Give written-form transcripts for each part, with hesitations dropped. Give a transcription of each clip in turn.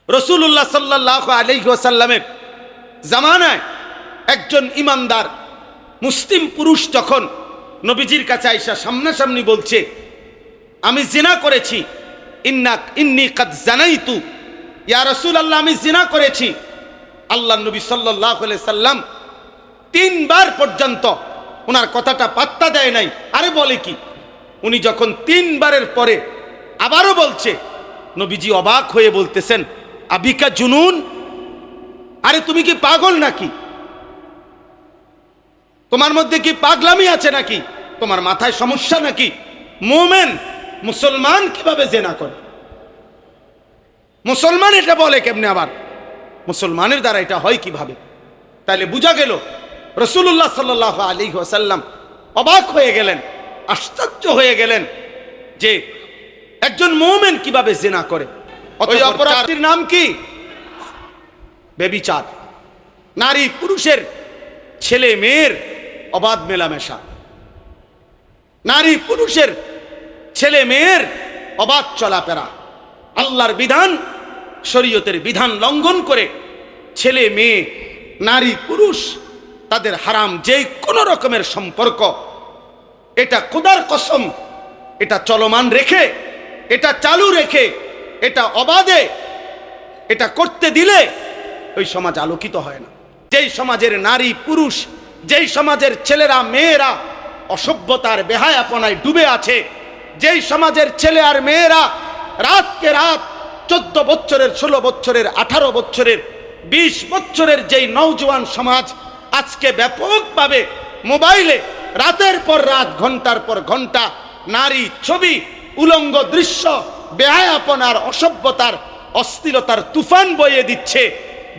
রাসূলুল্লাহ সাল্লাল্লাহু আলাইহি ওয়াসাল্লামের জামানায় একজন ইমানদার মুসলিম পুরুষ যখন নবীজির কাছে আয়েশা সামনাসামনি বলছে, আমি জিনা করেছি, ইন্নী কাদ জানাইতু, ইয়া রাসূলুল্লাহ আমি জিনা করেছি। আল্লাহ নবী সাল্লাল্লাহু আলাইহি সাল্লাম 3 বার পর্যন্ত ওনার কথাটা পাত্তা দেয় নাই। আরে বলে কি, উনি যখন 3 বারের পরে আবারও বলছে, নবীজি অবাক হয়ে বলতেছেন, আবিকা জুনুন, আরে তুমি কি পাগল নাকি? তোমার মধ্যে কি পাগলামি আছে নাকি? তোমার মাথায় সমস্যা নাকি? মুমিন মুসলমান কিভাবে জিনা করে? মুসলমান এটা বলে কেমনে? আবার মুসলমানের দ্বারা এটা হয় কিভাবে? তাইলে বুঝা গেল রাসূলুল্লাহ সাল্লাল্লাহু আলাইহি ওয়াসাল্লাম অবাক হয়ে গেলেন, আশ্চর্য হয়ে গেলেন যে একজন মুমিন কিভাবে জিনা করে। ওই অপরাধটির নাম কি? ব্যভিচার। নারী পুরুষের, ছেলে মেয়ের অবাধ মেলামেশা, নারী পুরুষের, ছেলে মেয়ের অবাধ চলাফেরা, আল্লাহর বিধান, শরীয়তের বিধান লঙ্ঘন করে ছেলে মেয়ে, নারী পুরুষ তাদের হারাম যে কোনো রকমের সম্পর্ক, এটা খোদার কসম, এটা চলমান রেখে, এটা চালু রেখে, এটা অবাধে এটা করতে দিলে ওই সমাজ আলোকিত হয় না। যেই সমাজের নারী পুরুষ, যেই সমাজের ছেলেরা মেয়েরা অসভ্যতার বেহায়াপনায় ডুবে আছে, যেই সমাজের ছেলে আর মেয়েরা রাতকে রাত 14 বছরের, 16 বছরের, 18 বছরের, 20 বছরের যেই নওজোয়ান সমাজ আজকে ব্যাপকভাবে মোবাইলে রাতের পর রাত, ঘন্টার পর ঘন্টা নারী ছবি, উলঙ্গ দৃশ্য, বেহায়াপনার, অসভ্যতার, অশ্লীলতার তুফান বইয়ে দিচ্ছে,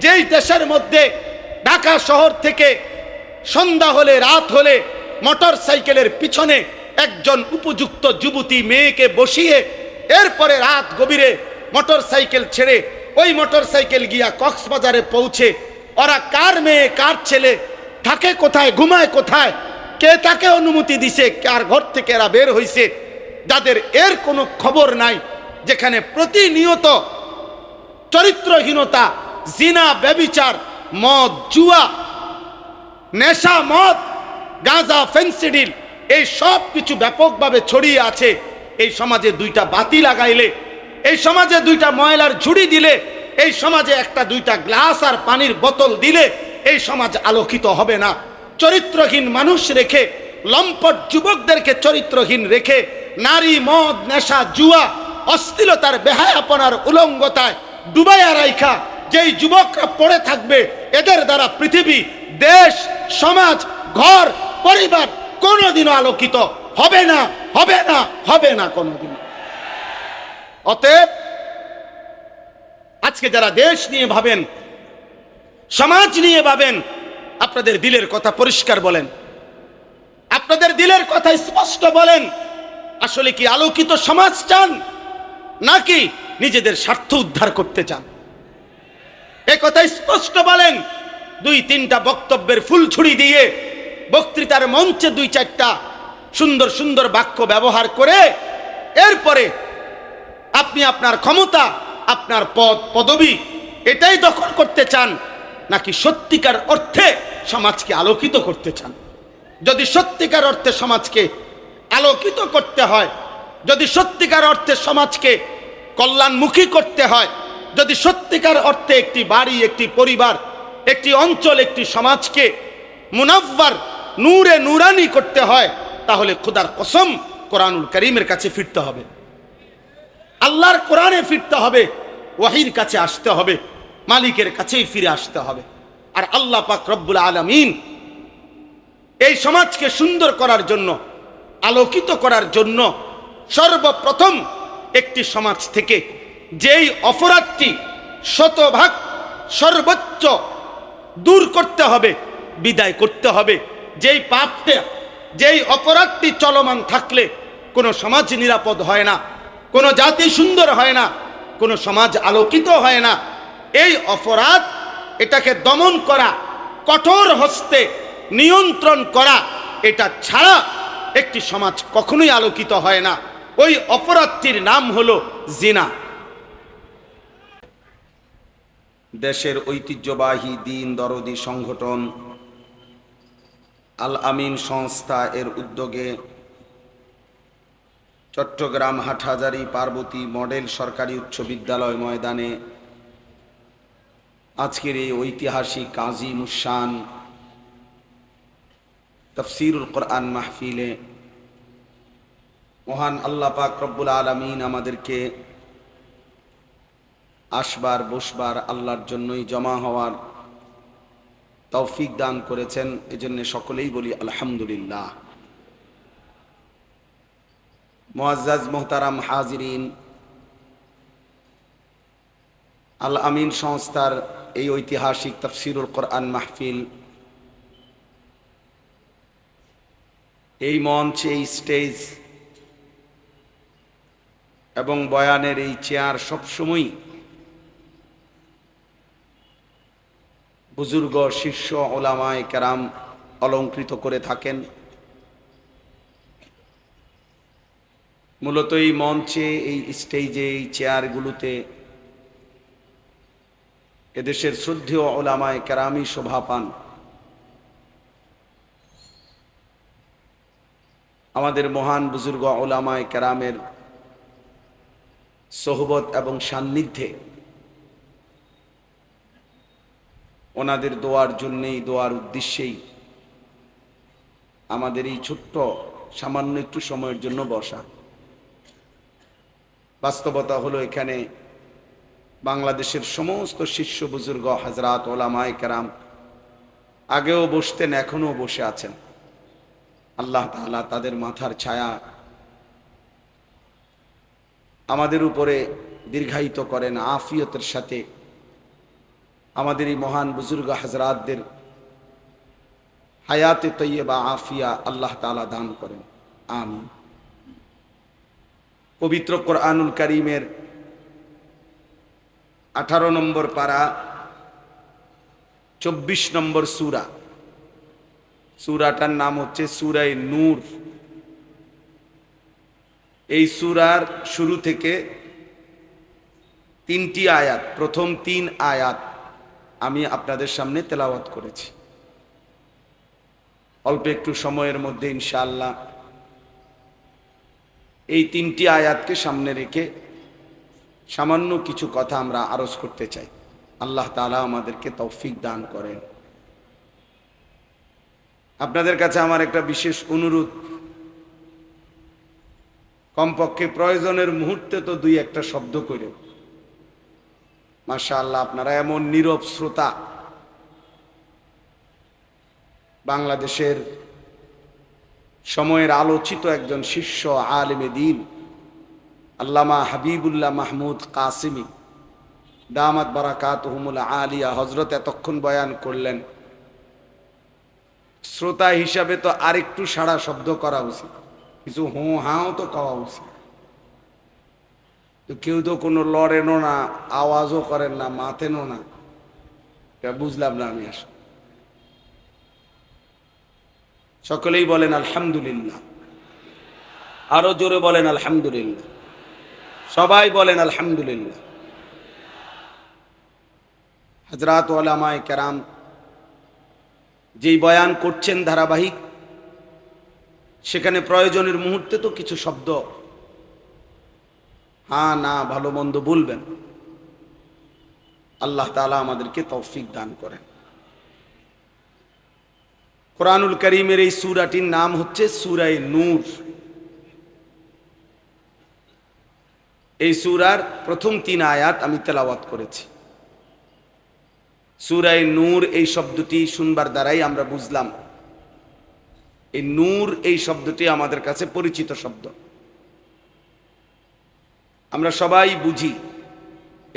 যেই দেশের মধ্যে ঢাকা শহর থেকে সন্ধ্যা হলে, রাত হলে মোটর সাইকেলের পিছনে একজন উপযুক্ত যুবতী মেয়েকে বসিয়ে এরপরে রাত গভীরে মোটর সাইকেল ছেড়ে ওই মোটর সাইকেল গিয়া কক্সবাজারে পৌঁছে ওরা কার মেয়ে কার ছেলে থাকে কোথায়, ঘুমায় কোথায়, কে তাকে অনুমতি দিছে, কার ঘর থেকে এরা বের হইছে, যাদের এর কোনো খবর নাই, যেখানে প্রতিনিয়ত চরিত্রহীনতা, জিনা, ব্যভিচার, মদ, জুয়া, নেশা, মদ, গাঁজা, ফেন্সিডিল, এই সব কিছু ব্যাপকভাবে ছড়িয়ে আছে। এই সমাজে 2টা বাতি লাগাইলে, এই সমাজে 2টা ময়লার ঝুড়ি দিলে, এই সমাজে 1-2টা গ্লাস আর পানির বোতল দিলে এই সমাজ আলোকিত হবে না। চরিত্রহীন মানুষ রেখে, লম্পট যুবকদেরকে চরিত্রহীন রেখে নারী, মদ, নেশা, জুয়া, অশ্লীলতার, বেহায়াপনার উলঙ্গতায় ডুবাইয়া রাইখা যেই যুবকরা পড়ে থাকবে, এদের দ্বারা পৃথিবী, দেশ, সমাজ, ঘর, পরিবার কোনোদিনও আলোকিত হবে না, হবে না, হবে না কোনোদিন। অতএব আজকে যারা দেশ নিয়ে ভাবেন, সমাজ নিয়ে ভাবেন, আপনাদের দিলের কথা পরিষ্কার বলেন, আপনাদের দিলের কথা স্পষ্ট বলেন। আসলে কি আলোকিত সমাজ চান, নাকি নিজেদের স্বার্থ উদ্ধার করতে চান? এই কথা স্পষ্ট বলেন। 2-3টা বক্তব্যের ফুলছুরি দিয়ে, বক্তৃতার মঞ্চে 2-4টা সুন্দর সুন্দর বাক্য ব্যবহার করে এরপরে আপনি আপনার ক্ষমতা, আপনার পদ পদবি এটাই দখল করতে চান, নাকি সত্যিকার অর্থে সমাজকে আলোকিত করতে চান? যদি সত্যিকার অর্থে সমাজকে আলোকিত করতে হয়, যদি সত্যিকার অর্থে সমাজকে কল্যাণমুখী করতে হয়, যদি সত্যিকার অর্থে একটি বাড়ি, একটি পরিবার, একটি অঞ্চল, একটি সমাজকে মুনাফফার, নূরে নূরানি করতে হয়, তাহলে খোদার কসম কোরআনুল কারীমের কাছে ফিরতে হবে, আল্লাহর কোরআনে ফিরতে হবে, ওয়াহির কাছে আসতে হবে, মালিকের কাছেই ফিরে আসতে হবে। আর আল্লাহ পাক রব্বুল আলামিন এই সমাজকে সুন্দর করার জন্য, আলোকিত করার জন্য সর্বপ্রথম একটি সমাজ থেকে যেই অপরাধটি শতভাগ সর্বোচ্চ দূর করতে হবে, বিদায় করতে হবে, যেই পাপটা, যেই অপরাধটি চলমান থাকলে কোনো সমাজ নিরাপদ হয় না, কোনো জাতি সুন্দর হয় না, কোনো সমাজ আলোকিত হয় না। এই অপরাধ, এটাকে দমন করা, কঠোর হস্তে নিয়ন্ত্রণ করা, এটা ছাড়া একটি সমাজ কখনোই আলোকিত হয় না। ওই অপরাধটির নাম হলো জিনা। দেশের ঐতিহ্যবাহী দিন দরদি সংগঠন আল আমিন সংস্থা এর উদ্যোগে চট্টগ্রাম হাটহাজারী পার্বতী মডেল সরকারি উচ্চ বিদ্যালয় ময়দানে আজকের এই ঐতিহাসিক আজিমুশ-শান তাফসীরুল কোরআন মাহফিলে মহান আল্লাহ পাক রব্বুল আলামিন আমাদেরকে আসবার বসবার আল্লাহর জন্যই জমা হওয়ার তৌফিক দান করেছেন। এজন্য সকলেই বলি আলহামদুলিল্লাহ। মুআজ্জাজ মুহতারাম হাজিরিন, আল আমিন সংস্থার এই ঐতিহাসিক তাফসীরুল কোরআন মাহফিল, এই মঞ্চ, এই স্টেজ এবং বয়ানের এই চেয়ার সবসময় বুজুর্গ শীর্ষ ওলামায়ে কেরাম অলংকৃত করে থাকেন। মূলত এই মঞ্চে, এই স্টেজে, এই চেয়ারগুলোতে এদেশের শ্রদ্ধেয় ওলামায়ে কেরামই শোভা পান। আমাদের মহান বুজুর্গ ওলামায়ে কেরামের সোহবত এবং সান্নিধ্যে ওনাদের দোয়ার জন্যেই, দোয়ার উদ্দেশ্যেই আমাদের এই ছোট্ট সামান্য একটু সময়ের জন্য বসা। বাস্তবতা হলো এখানে বাংলাদেশের সমস্ত শিষ্য বুজুর্গ হযরত ওলামায়ে কেরাম আগেও বসতেন, এখনও বসে আছেন। আল্লাহ তাআলা তাদের মাথার ছায়া আমাদের উপরে দীর্ঘায়িত করেন, আফিয়তের সাথে আমাদের এই মহান বুজুর্গ হযরতদের হায়াতে তৈয়বা আফিয়া আল্লাহ তাআলা দান করেন, আমিন। পবিত্র কোরআনুল কারীমের 18 নম্বর পারা 24 নম্বর সূরা, সূরাটার নাম হচ্ছে সূরায়ে নূর। এই সূরার শুরু থেকে 3টি আয়াত, প্রথম 3 আয়াত আমি আপনাদের সামনে তেলাওয়াত করেছি। অল্প একটু সময়ের মধ্যে ইনশাআল্লাহ এই 3টি আয়াতকে সামনে রেখে সামান্য কিছু কথা আমরা আরজ করতে চাই। আল্লাহ তাআলা আমাদেরকে তৌফিক দান করেন। আপনাদের কাছে আমার একটা বিশেষ অনুরোধ, কমপক্ষে প্রয়োজনের মুহূর্তে তো 2-1টা শব্দ করে। মাশাআল্লাহ, আপনারা এমন নীরব শ্রোতা। বাংলাদেশের সময়ের আলোচিত একজন শীর্ষ আলেমে দ্বীন আল্লামা হাবিবুল্লাহ মাহমুদ কাসিমি দামাত বারাকাতুহুমুল আলিয়া হযরত এতক্ষণ বয়ান করলেন। শ্রোতা হিসাবে তো আরেকটু সাড়া শব্দ করা উচিত, কিছু হুঁ হাও তো কওয়া উচিত। তো কেউ তো কোনো লড়েনও না, আওয়াজও করেন না, মাথেনও না, বুঝলাম না আমি। আসলে সকলেই বলেন আলহামদুলিল্লাহ, আরো জোরে বলেন আলহামদুলিল্লাহ, সবাই বলেন আলহামদুলিল্লাহ। হযরত ওলামায়ে কেরাম যেই বয়ান করছেন ধারাবাহিক, সেখানে প্রয়োজনের মুহূর্তে তো কিছু শব্দ হ্যাঁ না ভালো মন্দ বলবেন। আল্লাহ তাআলা আমাদেরকে তৌফিক দান করেন। কোরআনুল কারীমের এই সূরাটির নাম হচ্ছে সূরায়ে নূর। এই সূরার প্রথম 3 আয়াত আমি তেলাওয়াত করেছি। সূরায়ে নূর এই শব্দটি শুনবার দ্বারাই আমরা বুঝলাম এই নূর এই শব্দটি আমাদের কাছে পরিচিত শব্দ। আমরা সবাই বুঝি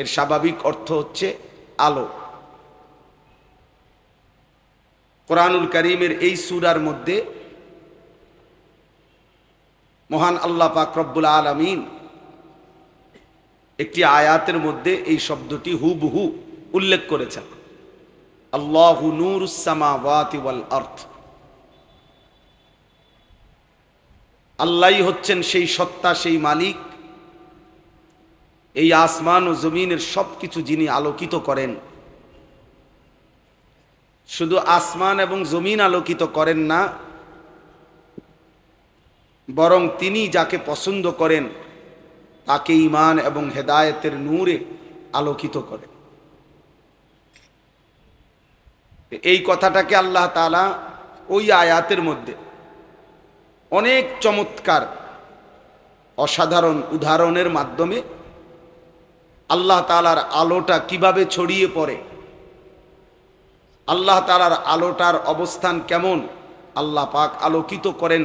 এর স্বাভাবিক অর্থ হচ্ছে আলো। কোরআনুল কারীমের এই সূরার মধ্যে মহান আল্লাহ পাক রব্বুল আলামিন একটি আয়াতের মধ্যে এই শব্দটি হুবহু উল্লেখ করেছেন, আল্লাহু নূরুস সামাওয়াতি ওয়াল আরদ। আল্লাহই হচ্ছেন সেই সত্তা, সেই মালিক, এই আসমান ও জমিনের সবকিছু যিনি আলোকিত করেন, শুধু আসমান এবং জমিন আলোকিত করেন না, বরং তিনি যাকে পছন্দ করেন তাকে ঈমান এবং হেদায়েতের নূরে আলোকিত করেন। এই কথাটাকে আল্লাহ তাআলা ওই আয়াতের মধ্যে অনেক চমৎকার অসাধারণ উদাহরণের মাধ্যমে আল্লাহ তাআলার আলোটা কিভাবে ছড়িয়ে পড়ে, আল্লাহ তাআলার আলোটার অবস্থান কেমন, আল্লাহ পাক আলোকিত করেন,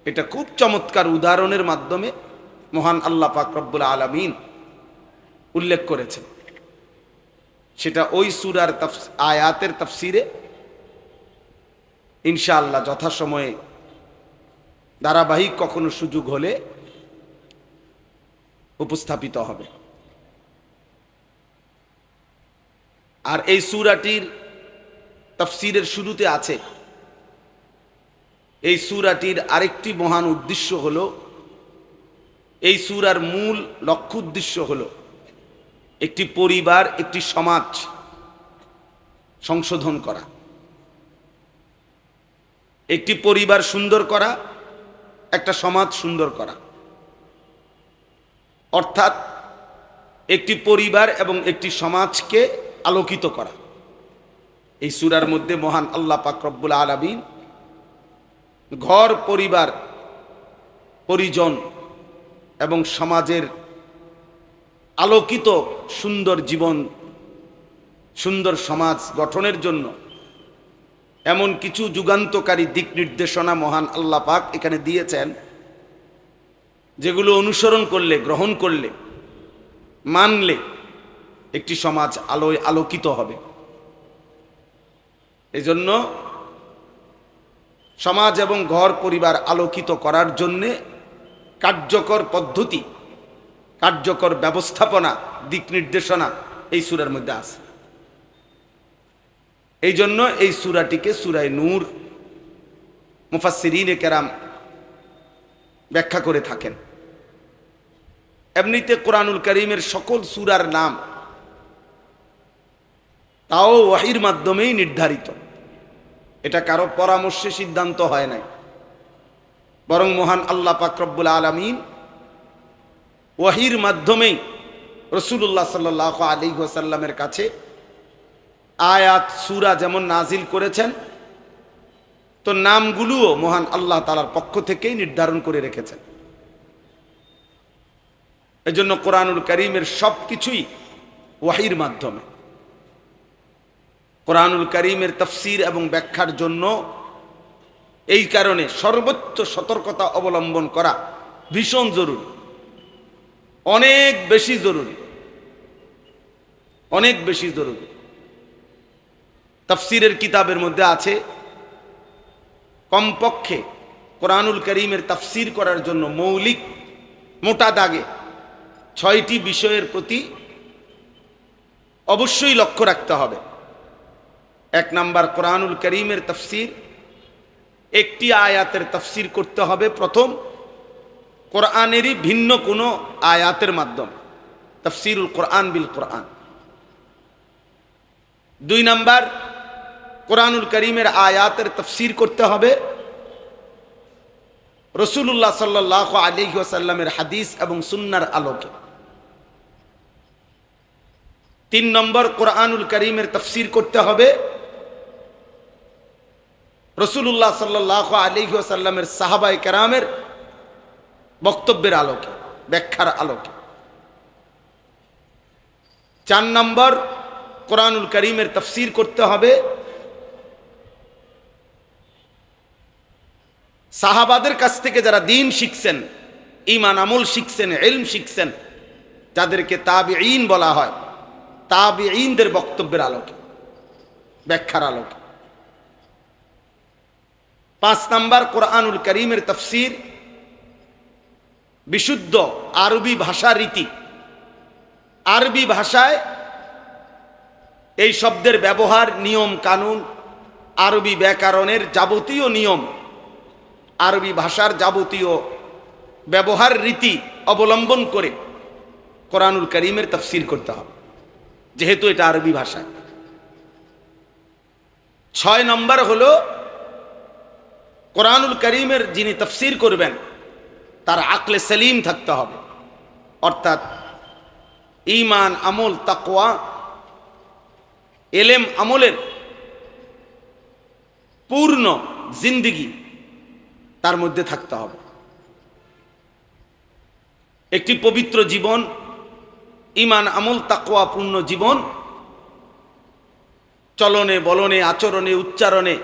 এটা খুব চমৎকার উদাহরণের মাধ্যমে মহান আল্লাহ পাক রব্বুল আলামিন উল্লেখ করেছেন। সেটা ওই সূরার আয়াতের তাফসিরে ইনশাআল্লাহ যথাসময়ে ধারাবাহিক কখনো সুযোগ হলে উপস্থাপিত হবে। আর এই সূরাটির তাফসিরের শুরুতে আছে, এই সূরাটির আরেকটি মহান উদ্দেশ্য হলো, এই সূরার মূল লক্ষ্য উদ্দেশ্য হলো একটি পরিবার, একটি সমাজ সংশোধন করা, একটি পরিবার সুন্দর করা, একটা সমাজ সুন্দর করা। অর্থাৎ একটি পরিবার এবং একটি সমাজকে আলোকিত করা। এই সূরার মধ্যে মহান আল্লাহ পাক রব্বুল আলামিন ঘর, পরিবার, পরিজন এবং সমাজের আলোকিত সুন্দর জীবন, সুন্দর সমাজ গঠনের জন্য এমন কিছু যুগান্তকারী দিক নির্দেশনা মহান আল্লাহ পাক এখানে দিয়েছেন, যেগুলো অনুসরণ করলে, গ্রহণ করলে, মানলে একটি সমাজ আলোয় আলোকিত হবে। এজন্য সমাজ এবং ঘর পরিবার আলোকিত করার জন্যে কার্যকর পদ্ধতি, কার্যকর ব্যবস্থাপনা, দিক নির্দেশনা এই সূরার মধ্যে আছে। এই জন্য এই সূরাটিকে সূরায়ে নূর মুফাসসিরিনে কেরাম ব্যাখ্যা করে থাকেন। এমনিতে কোরআনুল কারীমের সকল সূরার নাম তাও ওয়াহির মাধ্যমেই নির্ধারিত, এটা কারো পরামর্শে সিদ্ধান্ত হয় নাই, বরং মহান আল্লাহ পাক রব্বুল আলামিন ওয়াহির মাধ্যমেই রাসূলুল্লাহ সাল্লাল্লাহু আলাইহি ওয়াসাল্লামের কাছে আয়াত সূরা যেমন নাজিল করেছেন, তো নামগুলোও মহান আল্লাহ তাআলার পক্ষ থেকেই নির্ধারণ করে রেখেছেন। এজন্য কোরআনুল কারীমের সবকিছুই ওয়াহির মাধ্যমে। কোরআনুল কারীমের তাফসীর এবং ব্যাখ্যার জন্য এই কারণে সর্বোচ্চ সতর্কতা অবলম্বন করা ভীষণ জরুরি, অনেক বেশি জরুরি, অনেক বেশি জরুরি। তাফসীরের কিতাবের মধ্যে আছে কমপক্ষে কোরআনুল কারীমের তাফসীর করার জন্য মৌলিক মোটা দাগে 6টি বিষয়ের প্রতি অবশ্যই লক্ষ্য রাখতে হবে। 1 নাম্বার, কোরআনুল কারীমের তাফসীর, একটি আয়াতের তাফসীর করতে হবে প্রথম কোরআনেরই ভিন্ন কোনো আয়াতের মাধ্যমে, তাফসীরুল কোরআন বিল কোরআন। 2 নাম্বার, কোরআনুল কারীমের আয়াতের তাফসীর করতে হবে রাসূলুল্লাহ সাল্লাল্লাহু আলাইহি ওয়াসাল্লামের হাদিস এবং সুন্নাহর আলোকে। 3 নম্বর, কোরআনুল কারীমের তাফসীর করতে হবে রাসূলুল্লাহ সাল্লাল্লাহু আলাইহি ওয়াসাল্লামের সাহাবায়ে কেরামের বক্তব্যের আলোকে, ব্যাখ্যার আলোকে। 4 নম্বর, কোরআনুল কারীমের তাফসীর করতে হবে সাহাবাদের কাছ থেকে যারা দ্বীন শিখছেন, ঈমান আমল শিখছেন, ইলম শিখছেন, যাদেরকে তাবিঈন বলা হয়, তাবিঈনদের বক্তব্যের আলোকে, ব্যাখ্যার আলোকে। 5 নাম্বার, কোরআনুল কারীমের তাফসীর বিশুদ্ধ আরবি ভাষা রীতি, আরবি ভাষায় এই শব্দের ব্যবহার, নিয়ম কানুন, আরবি ব্যাকরণের যাবতীয় নিয়ম, আরবি ভাষার যাবতীয় ব্যবহার রীতি অবলম্বন করে কোরআনুল কারীমের তাফসীর করতে হবে, যেহেতু এটা আরবি ভাষা। 6 নম্বর হলো কোরআনুল কারীমের যিনি তাফসীর করবেন তার আকলে সেলিম থাকতে হবে, অর্থাৎ ঈমান, আমল, তাকওয়া, এলেম আমলের পূর্ণ জিন্দেগি তার মধ্যে থাকতে হবে। একটি পবিত্র জীবন, ঈমান, আমল, তাকওয়া পূর্ণ জীবন, চলনে বলনে আচরণে উচ্চারণে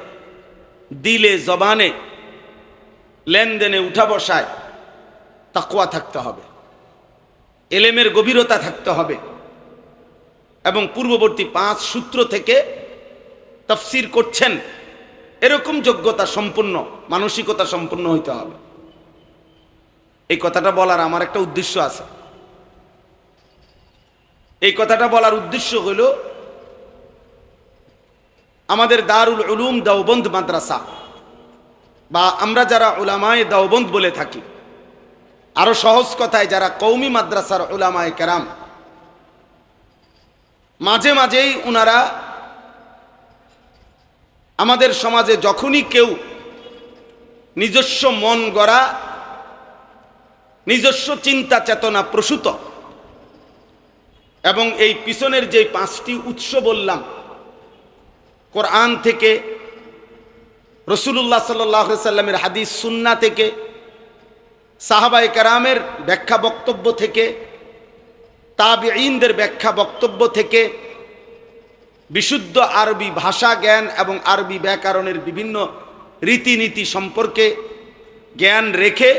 দিলে জবানে লেনদেনে উঠা বসায় তাকওয়া থাকতে হবে, এলেমের গভীরতা থাকতে হবে এবং পূর্ববর্তী 5 সূত্র থেকে তাফসীর করছেন এরকম যোগ্যতা সম্পন্ন, মানসিকতা সম্পন্ন হইতে হবে। এই কথাটা বলার আমার একটা উদ্দেশ্য আছে। এই কথাটা বলার উদ্দেশ্য হলো আমাদের দারুল উলুম দেওবন্দ মাদ্রাসা বা আমরা যারা উলামায়ে দেওবন্দ বলে থাকি, আরো সহজ কথায় যারা কওমি মাদ্রাসার উলামায়ে কেরাম, মাঝে মাঝেই উনারা আমাদের সমাজে যখনই কেউ নিজস্ব মন গড়া, নিজস্ব চিন্তা চেতনা প্রসূত এবং এই পিছনের যে 5টি উৎস বললাম, কোরআন থেকে, রাসূলুল্লাহ সাল্লাল্লাহু আলাইহি সাল্লামের হাদিস সুন্নাহ থেকে, সাহাবায়ে কেরামের ব্যাখ্যা বক্তব্য থেকে, তাবিঈনদের ব্যাখ্যা বক্তব্য থেকে, বিশুদ্ধ আরবি ভাষা জ্ঞান এবং আরবি ব্যাকরণের বিভিন্ন রীতিনীতি সম্পর্কে জ্ঞান রেখে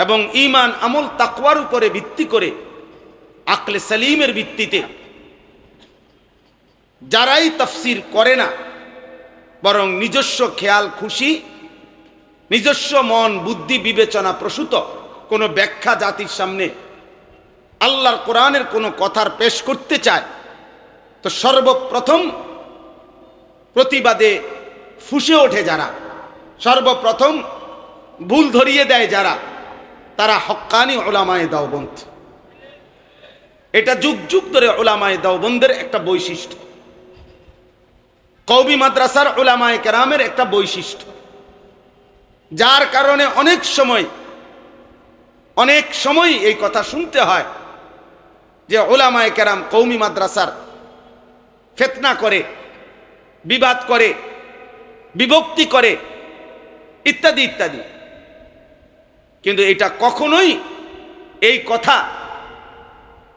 এবং ঈমান, আমল, তাকওয়ার উপরে ভিত্তি করে আকলে সালিমের ভিত্তিতে যারাই তাফসীর করে না, বরং নিজস্ব খেয়াল খুশি, নিজস্ব মন বুদ্ধি বিবেচনা প্রসূত কোনো ব্যাখ্যা জাতির সামনে আল্লাহর কোরআনের কোনো কথার পেশ করতে চায়, তো সর্বপ্রথম প্রতিবাদে ফুঁসে ওঠে যারা, সর্বপ্রথম ভুল ধরিয়ে দেয় যারা, তারা হক্কানি উলামায়ে দেওবন্দ। এটা যুগ যুগ ধরে উলামায়ে দেওবন্দের একটা বৈশিষ্ট্য, কওমি মাদ্রাসার উলামায়ে কেরামের একটা বৈশিষ্ট্য, যার কারণে অনেক সময় এই কথা শুনতে হয় যে উলামায়ে কেরাম কওমি মাদ্রাসার ফিতনা করে, বিবাদ করে, বিভক্তি করে, ইত্যাদি ইত্যাদি। কিন্তু এটা কখনোই, এই কথা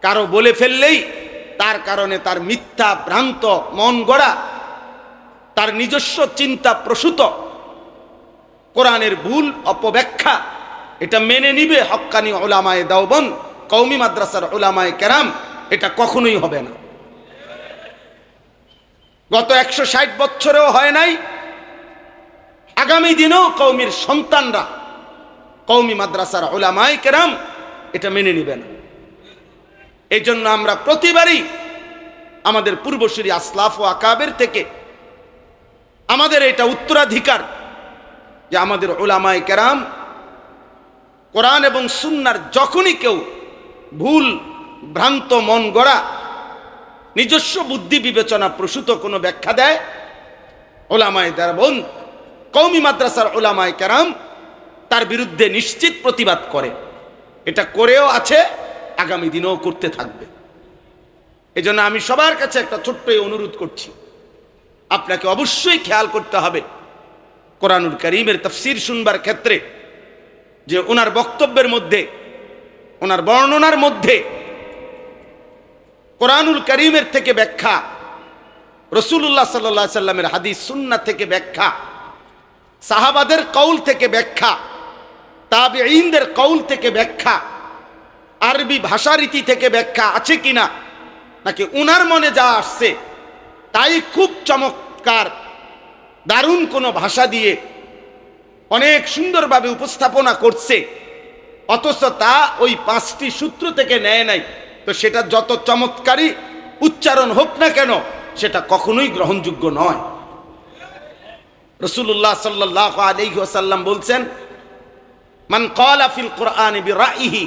কারো বলে ফেললেই তার কারণে তার মিথ্যা ভ্রান্ত মন গড়া, তার নিজস্ব চিন্তা প্রসূত কোরআনের ভুল অপব্যাখ্যা এটা মেনে নিবে হক্কানি উলামায়ে দেওবন্দ, কওমি মাদ্রাসার উলামায়ে কেরাম, এটা কখনোই হবে না। গত 160 বছরেও হয় নাই, আগামী দিনেও কওমির সন্তানরা, কওমি মাদ্রাসার উলামায়ে কেরাম এটা মেনে নিবে না। এই জন্য আমরা প্রতিবারই আমাদের পূর্বসূরি আসলাফ ও আকাবের থেকে আমাদের এটা উত্তরাধিকার যে আমাদের উলামায়ে কেরাম কোরআন এবং সুন্নাহর যখনই কেউ ভুল ভ্রান্ত মন গড়া নিজস্ব বুদ্ধি বিবেচনা প্রসূত কোনো ব্যাখ্যা দেয়, উলামায়ে দেওবন্দ কওমি মাদ্রাসার উলামায়ে কেরাম তার বিরুদ্ধে নিশ্চিত প্রতিবাদ করে, এটা করেও আছে, আগামী দিনেও করতে থাকবে। এজন্য আমি সবার কাছে একটা ছোট্ট অনুরোধ করছি, আপনাকে অবশ্যই খেয়াল করতে হবে কোরআনুল কারীমের তাফসীর শুনবার ক্ষেত্রে যে ওনার বক্তব্যের মধ্যে, ওনার বর্ণনার মধ্যে কোরআনুল কারীমের থেকে ব্যাখ্যা, রাসূলুল্লাহ সাল্লাল্লাহু আলাইহি সাল্লামের হাদিস সুন্নাহ থেকে ব্যাখ্যা, সাহাবাদের কওল থেকে ব্যাখ্যা, তাবিঈনদের কওল থেকে ব্যাখ্যা, আরবি ভাষারীতি থেকে ব্যাখ্যা আছে কিনা, নাকি উনার মনে যা আসছে তাই খুব চমৎকার দারুণ কোনো ভাষা দিয়ে অনেক সুন্দরভাবে উপস্থাপনা করছে, অথচ তা ওই 5টি সূত্র থেকে নেয় নাই, তো সেটা যত চমৎকারই উচ্চারণ হোক না কেন সেটা কখনোই গ্রহণযোগ্য নয়। রাসূলুল্লাহ সাল্লাল্লাহু আলাইহি ওয়াসাল্লাম বলছেন, মান ক্বালা ফিল কুরআনি বিরাইহি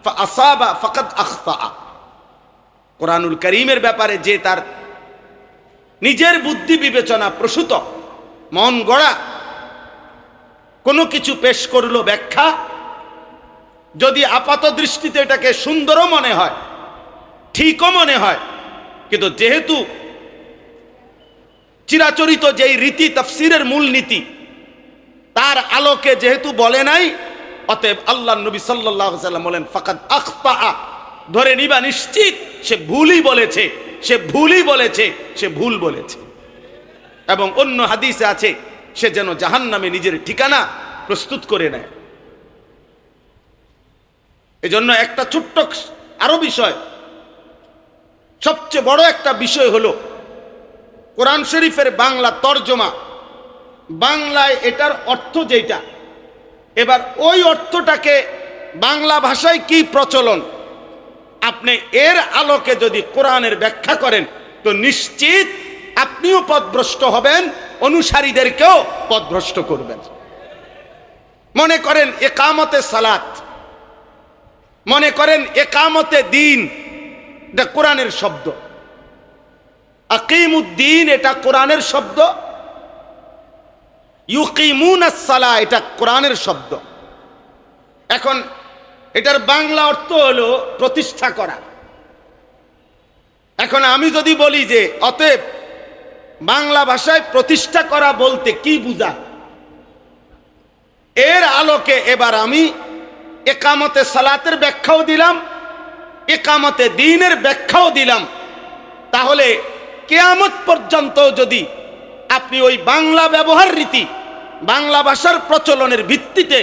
ফাআসাবা ফাকাদ আখতা। কোরআনুল কারীমের ব্যাপারে যে তার নিজের বুদ্ধি বিবেচনা প্রসূত মন গড়া কোনো কিছু পেশ করলো ব্যাখ্যা, যদি আপাত দৃষ্টিতে এটাকে সুন্দরও মনে হয়, ঠিকও মনে হয়, কিন্তু যেহেতু চিরাচরিত যেই রীতি তাফসীরের মূল নীতি তার আলোকে যেহেতু বলে নাই, অতএব আল্লাহ নবী সাল্লাল্লাহু আলাইহি ওয়াসাল্লাম বলেন ফাকাদ আখতা, ধরে নিবা নিশ্চিত সে ভুলই বলেছে, সে ভুলই বলেছে, সে ভুল বলেছে। এবং অন্য হাদিসে আছে সে যেন জাহান্নামে নিজের ঠিকানা প্রস্তুত করে নেয়। এজন্য একটা ছোট্ট আরো বিষয়, সবচেয়ে বড় একটা বিষয় হলো কোরআন শরীফের বাংলা তরজমা, বাংলায় এটার অর্থ যেটা, এবার ওই অর্থটাকে বাংলা ভাষায় কি প্রচলন, আপনি এর আলোকে যদি কোরআনের ব্যাখ্যা করেন তো নিশ্চিত আপনিও পথভ্রষ্ট হবেন, অনুসারীদেরকেও পথভ্রষ্ট করবেন। মনে করেন একামতে সালাত, মনে করেন একামতে দিন, এটা কোরআনের শব্দ। আকিমুদ্দিন এটা কোরআনের শব্দ, ইউকিমুনাস সালাহ এটা কোরআনের শব্দ। এখন এটার বাংলা অর্থ হলো প্রতিষ্ঠা করা। এখন আমি যদি বলি যে অতএব বাংলা ভাষায় প্রতিষ্ঠা করা বলতে কি বুঝায়, এর আলোকে এবার আমি একামতে সালাতের ব্যাখ্যাও দিলাম, একামতে দ্বীনের ব্যাখ্যাও দিলাম। তাহলে কিয়ামত পর্যন্ত যদি আপনি ওই বাংলা ব্যবহার রীতি, বাংলা ভাষার প্রচলনের ভিত্তিতে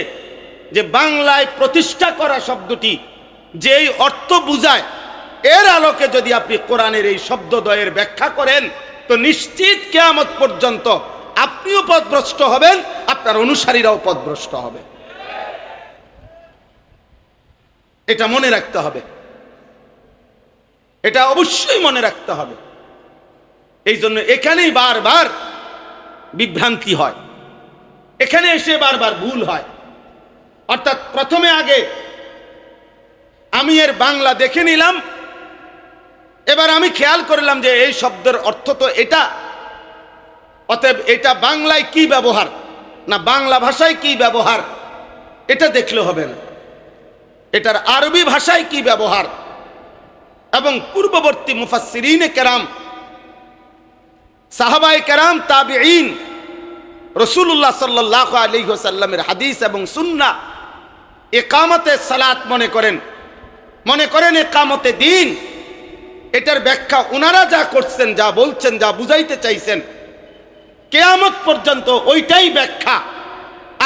যে বাংলায় প্রতিষ্ঠা করা শব্দটি যেই অর্থ বুঝায়, এর আলোকে যদি আপনি কোরআনের এই শব্দদ্বয়ের ব্যাখ্যা করেন তো নিশ্চিত কিয়ামত পর্যন্ত আপনিও পথভ্রষ্ট হবেন, আপনার অনুসারীরাও পথভ্রষ্ট হবে। এটা মনে রাখতে হবে, এটা অবশ্যই মনে রাখতে হবে। এই জন্য এখানেই বারবার বিভ্রান্তি হয়, এখানে এসে বারবার ভুল হয়। অর্থাৎ প্রথমে আগে আমি এর বাংলা দেখে নিলাম, এবার আমি খেয়াল করলাম যে এই শব্দের অর্থ তো এটা, অতএব এটা বাংলায় কি ব্যবহার না বাংলা ভাষায় কি ব্যবহার এটা দেখলে হবে না, এটার আরবি ভাষায় কি ব্যবহার। এবং পূর্ববর্তী মুফাসসিরিনে কেরাম, সাহাবায়ে কেরাম, তাবিঈন, রাসূলুল্লাহ সাল্লাল্লাহু আলাইহি ওয়াসাল্লামের হাদিস এবং সুন্নাহ, ইকামতে সালাত মনে করেন ইকামতে দ্বীন, এটার ব্যাখ্যা ওনারা যা করছেন, যা বলছেন, যা বুঝাইতে চাইছেন, কিয়ামত পর্যন্ত ওইটাই ব্যাখ্যা।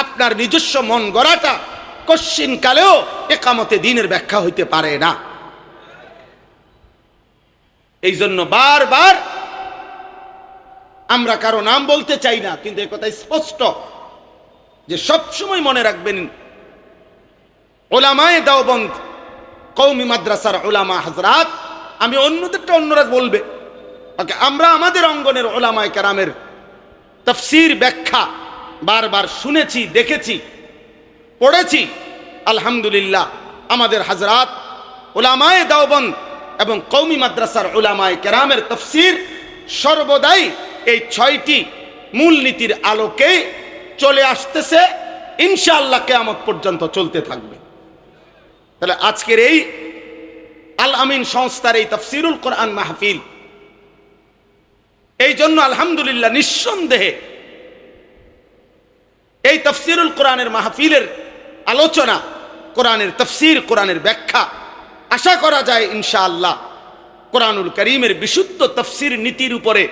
আপনার নিজস্ব মন গড়াটা কশ্চিন কালেও ইকামতে দ্বীনের ব্যাখ্যা হইতে পারে না। এই জন্য বারবার আমরা কারো নাম বলতে চাই না, কিন্তু এই কথা স্পষ্ট যে সবসময় মনে রাখবেন উলামায়ে দেওবন্দ, কওমি মাদ্রাসার উলামা হযরত, আমি অন্যদেরটা অন্যরা বলবে, আমরা আমাদের অঙ্গনের উলামায়ে কেরামের তাফসীর ব্যাখ্যা বারবার শুনেছি, দেখেছি, পড়েছি। আলহামদুলিল্লাহ আমাদের হযরত উলামায়ে দেওবন্দ এবং কওমি মাদ্রাসার উলামায়ে কেরামের তাফসীর সর্বদাই এই 6টি মূলনীতির আলোকে চলে আসতেছে, ইনশাআল্লাহ কিয়ামত পর্যন্ত চলতে থাকবে। তাহলে আজকের এই আল আমিন সংস্থার এই তাফসীরুল কোরআন মাহফিল, এই জন্য আলহামদুলিল্লাহ নিঃসন্দেহে এই তাফসীরুল কোরআনের মাহফিলের আলোচনা, কোরআনের তাফসীর, কোরআনের ব্যাখ্যা, আশা করা যায় ইনশাআল্লাহ কোরআনুল কারীমের বিশুদ্ধ তাফসীর নীতির উপরে,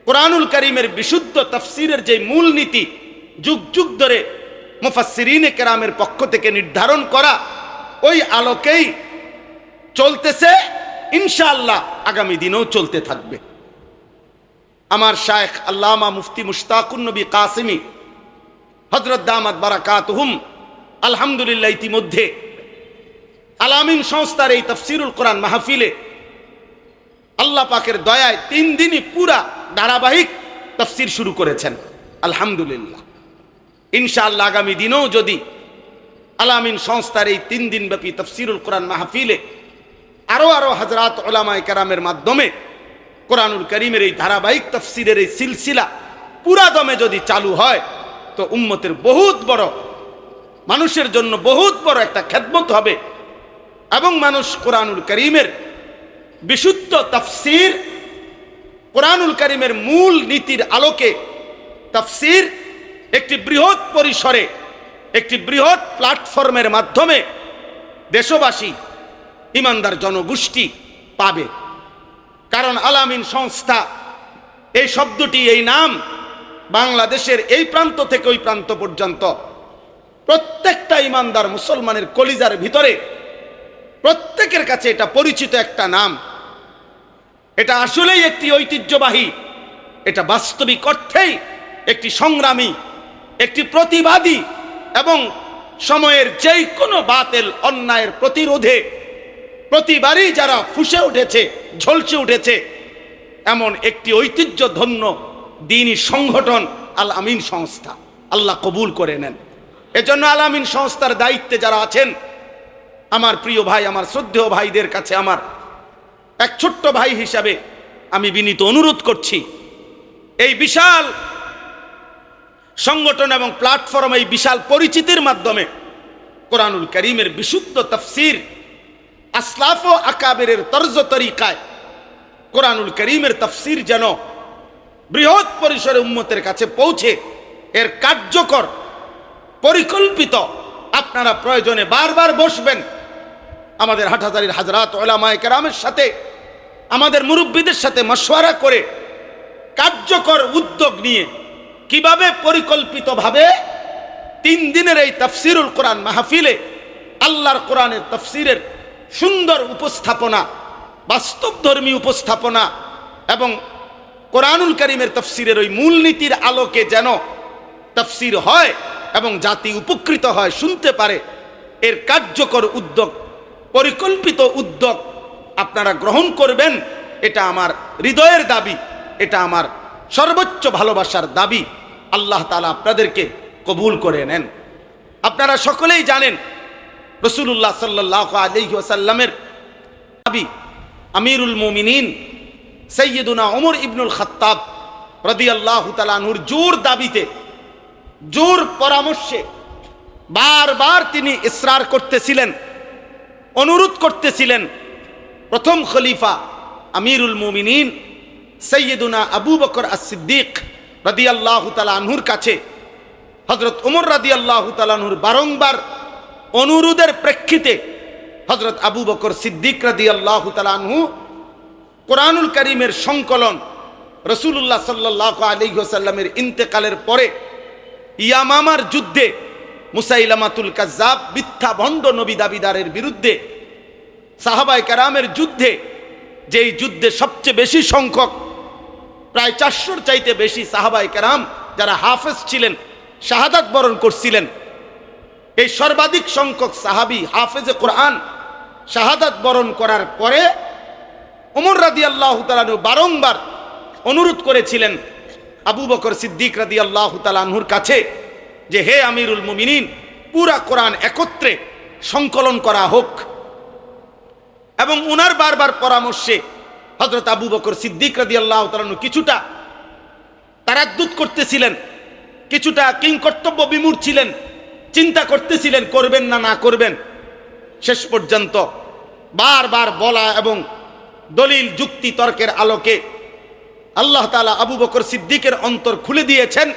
কোরআনুল কারীমের বিশুদ্ধ তাফসীরের যে মূল নীতি যুগ যুগ ধরে মুফাসসিরিনে কেরামের পক্ষ থেকে নির্ধারণ করা, ওই আলোকেই চলতেছে, ইনশাআল্লাহ আগামী দিনেও চলতে থাকবে। আমার শায়েখ আল্লামা মুফতি মুশতাকুন নবী কাসিমি হযরত দামাত বারাকাতুহুম আলহামদুলিল্লাহ ইতিমধ্যে আল আমিন সংস্থার এই তাফসীরুল কোরআন মাহফিলে আল্লাহ পাকের দয়ায় 3 দিনই পুরা ধারাবাহিক তাফসীর শুরু করেছেন। আলহামদুলিল্লাহ ইনশাআল্লাহ আগামী দিনেও যদি আল আমিন সংস্থার এই 3 দিনব্যাপী তাফসীরুল কোরআন মাহফিলে আরো হযরত উলামায়ে কেরামের মাধ্যমে কোরআনুল কারীমের এই ধারাবাহিক তাফসীরের এই সিলসিলা পুরা দমে যদি চালু হয় তো উম্মতের বহুত বড়, মানুষের জন্য বহুত বড় একটা খেদমত হবে এবং মানুষ কোরআনুল কারীমের বিশুদ্ধ তাফসীর, কোরআনুল কারীমের মূল নীতির আলোকে তাফসীর একটি বৃহৎ পরিসরে, একটি বৃহৎ প্ল্যাটফর্মের মাধ্যমে দেশবাসী, ইমানদার জনগোষ্ঠী পাবে। কারণ আল আমিন সংস্থা এই শব্দটি, এই নাম বাংলাদেশের এই প্রান্ত থেকে ওই প্রান্ত পর্যন্ত প্রত্যেকটা ইমানদার মুসলমানের কলিজার ভিতরে প্রত্যেকের কাছে এটা পরিচিত একটা নাম। এটা আসলেই একটি ঐতিহ্যবাহী, এটা বাস্তবিক অর্থেই একটি সংগ্রামী, একটি প্রতিবাদী এবং সময়ের যেই কোনো বাতিল অন্যায়ের প্রতিরোধে প্রতিবারই যারা ফুঁসে উঠেছে, ঝলসে উঠেছে, এমন একটি ঐতিহ্যধন্য দ্বীনি সংগঠন আল আমিন সংস্থা। আল্লাহ কবুল করে নেন। এজন্য আল আমিন সংস্থার দায়িত্বে যারা আছেন, আমার প্রিয় ভাই, আমার শ্রদ্ধেয় ভাইদের কাছে আমার এক ছোট্ট ভাই হিসাবে আমি বিনীত অনুরোধ করছি, এই বিশাল সংগঠন এবং প্ল্যাটফর্ম, এই বিশাল পরিচিতির মাধ্যমে কোরআনুল কারীমের বিশুদ্ধ তাফসীর আসলাফ ও আকাবেরের তর্জ তরিকায় কোরআনুল কারীমের তাফসীর যেন বৃহৎ পরিসরে উম্মতের কাছে পৌঁছে এর কার্যকর পরিকল্পিত, আপনারা প্রয়োজনে বারবার বসবেন আমাদের হাটহাজারীর হাজরাত উলামায়ে কেরামের সাথে, আমাদের মুরব্বীদের সাথে মশওয়ারা করে কার্যকর উদ্যোগ নিয়ে কিভাবে পরিকল্পিতভাবে 3 দিনের এই তাফসীরুল কোরআন মাহফিলে আল্লাহর কোরআনের তাফসীরের সুন্দর উপস্থাপনা, বাস্তবধর্মী উপস্থাপনা এবং কোরআনুল কারীমের তাফসীরের ওই মূলনীতির আলোকে যেন তাফসীর হয় এবং জাতি উপকৃত হয়, শুনতে পারে, এর কার্যকর উদ্যোগ, পরিকল্পিত উদ্যোগ আপনারা গ্রহণ করবেন। এটা আমার হৃদয়ের দাবি, এটা আমার সর্বোচ্চ ভালোবাসার দাবি। আল্লাহ তাআলা আপনাদেরকে কবুল করে নেন। আপনারা সকলেই জানেন রাসূলুল্লাহ সাল্লাল্লাহু আলাইহি ওয়াসাল্লামের নবী আমিরুল মুমিনিন সাইয়্যিদুনা ওমর ইবনুল খাত্তাব রাদিয়াল্লাহু তাআলা আনহুর জোর দাবিতে, জোর পরামর্শে বারবার তিনি ইসরার করতেছিলেন, অনুরোধ করতেছিলেন প্রথম খলিফা আমিরুল মুমিনিন সাইয়্যিদুনা আবু বকর as-সিদ্দিক রাদিয়াল্লাহু তাআলা আনহুর কাছে। হযরত ওমর রাদিয়াল্লাহু তাআলা আনহুর বারংবার অনুরোধের প্রেক্ষিতে হযরত আবু বকর সিদ্দিক রাদিয়াল্লাহু তাআলা আনহু কোরআনুল কারীমের সংকলন রাসূলুল্লাহ সাল্লাল্লাহু আলাইহি ওয়াসাল্লামের ইন্তেকালের পরে ইয়ামামার যুদ্ধে মুসাইলামাতুল কাজ্জাব মিথ্যা ভণ্ড নবী দাবিদারের বিরুদ্ধে সাহাবায়ে কেরামের যুদ্ধে, যেই যুদ্ধে সবচেয়ে বেশি সংখ্যক, প্রায় 400-র চাইতে বেশি সাহাবায়ে কেরাম যারা হাফেজ ছিলেন, শাহাদাত বরণ করছিলেন, এই সর্বাধিক সংখ্যক সাহাবী হাফেজে কোরআন শাহাদাত বরণ করার পরে ওমর রাদিয়াল্লাহু তাআলা আনহু বারংবার অনুরোধ করেছিলেন আবু বকর সিদ্দিক রাদিয়াল্লাহু তাআলা আনহুর কাছে যে, হে আমিরুল মুমিনিন, পুরা কোরআন একত্রে সংকলন করা হোক। এবং ওনার বারবার পরামর্শে হযরত আবু বকর সিদ্দিক রাদিয়াল্লাহু তাআলা আনহু কিছুটা তারাদ্দুদ করতেছিলেন, কিছুটা কিংকর্তব্য বিমূঢ় ছিলেন, চিন্তা করতেছিলেন করবেন না না করবেন। শেষ পর্যন্ত বারবার বলা এবং দলিল যুক্তি তর্কের আলোকে আল্লাহ তাআলা আবু বকর সিদ্দিকের অন্তর খুলে দিয়েছেন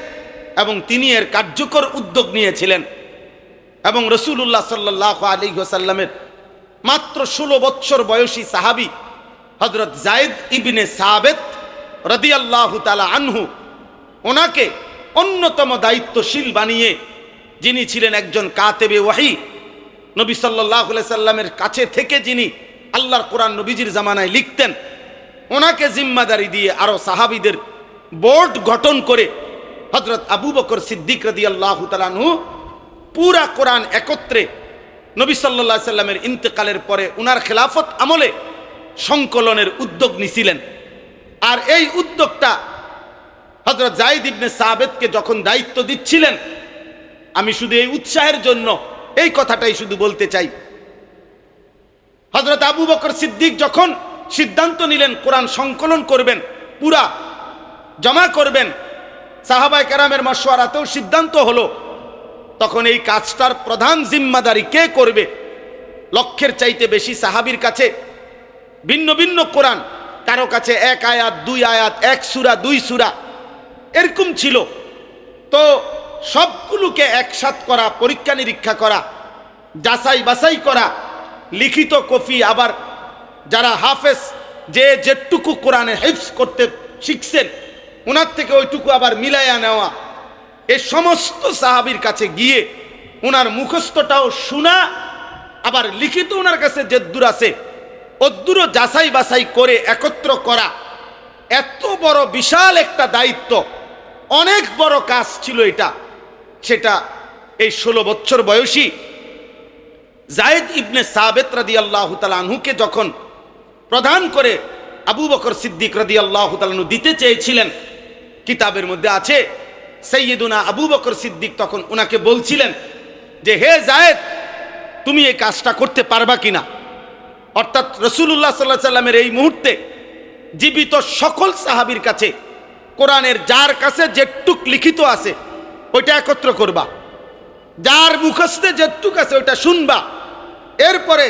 এবং তিনি এর কার্যকর উদ্যোগ নিয়েছিলেন। এবং রাসূলুল্লাহ সাল্লাল্লাহু আলাইহি ওয়াসাল্লামের মাত্র 16 বৎসর বয়সী সাহাবী হযরত যায়েদ ইবনে সাবিত রাদিয়াল্লাহু তাআলা আনহু, ওনাকে অন্যতম দায়িত্বশীল বানিয়ে, যিনি ছিলেন একজন কাতেবে ওয়াহি, নবী সাল্লাল্লাহু আলাইহি সাল্লামের কাছে থেকে যিনি আল্লাহর কোরআন নবীজির জামানায় লিখতেন, ওনাকে জিম্মাদারি দিয়ে আরো সাহাবীদের বোর্ড গঠন করে হযরত আবু বকর সিদ্দিক রাদিয়াল্লাহু তাআলা আনহু পুরা কোরআন একত্রে নবী সাল্লাল্লাহু আলাইহি সাল্লামের ইন্তেকালের পরে উনার খেলাফত আমলে সংকলনের উদ্যোগ নিছিলেন। আর এই উদ্যোগটা হযরত যায়েদ ইবনে সাবিতকে যখন দায়িত্ব দিচ্ছিলেন, আমি শুধু এই উৎসাহের জন্য এই কথাটাই শুধু বলতে চাই, হযরত আবু বকর সিদ্দিক যখন সিদ্ধান্ত নিলেন কোরআন সংকলন করবেন, পুরা জমা করবেন, সাহাবায়ে কেরামের মাশওয়ারাতেও সিদ্ধান্ত হলো, তখন এই কাজটার প্রধান জিম্মাদারি কে করবে? লক্ষের চাইতে বেশি সাহাবীর কাছে ভিন্ন ভিন্ন কোরআন, কারো কাছে এক আয়াত, দুই আয়াত, এক সূরা, দুই সূরা এরকম ছিল। তো সবগুলোকে একসাথ করা, পরীক্ষা নিরীক্ষা করা, যাচাই বাছাই করা, লিখিত কপি, আবার যারা হাফেজ, যে যেটুকু কোরআনে হিফজ করতে শিখছেন ওনার থেকে ওইটুকু আবার মিলাইয়া নেওয়া, এই সমস্ত সাহাবীর কাছে গিয়ে ওনার মুখস্থটাও শোনা, আবার লিখিত ওনার কাছে যেদ্দুর আছে অদ্দুরও যাচাই বাছাই করে একত্র করা, এত বড় বিশাল একটা দায়িত্ব, অনেক বড় কাজ ছিল এটা। সেটা এই 16 বছর বয়সী যায়েদ ইবনে সাবিত রাদিয়াল্লাহু তাআলা আনহুকে যখন প্রদান করে আবু বকর সিদ্দিক রাদিয়াল্লাহু তাআলা আনহু দিতে চেয়েছিলেন, কিতাবের মধ্যে আছে সাইয়্যিদুনা আবু বকর সিদ্দিক তখন ওনাকে বলছিলেন যে, হে যায়েদ, তুমি এই কাজটা করতে পারবা কিনা? অর্থাৎ রাসূলুল্লাহ সাল্লাল্লাহু আলাইহি সাল্লামের এই মুহূর্তে জীবিত সকল সাহাবীর কাছে কোরআনের যার কাছে যেটুক লিখিত আছে ওইটা একত্র করবা, যার মুখস্থে যেটুক আছে ওইটা শুনবা, এরপরে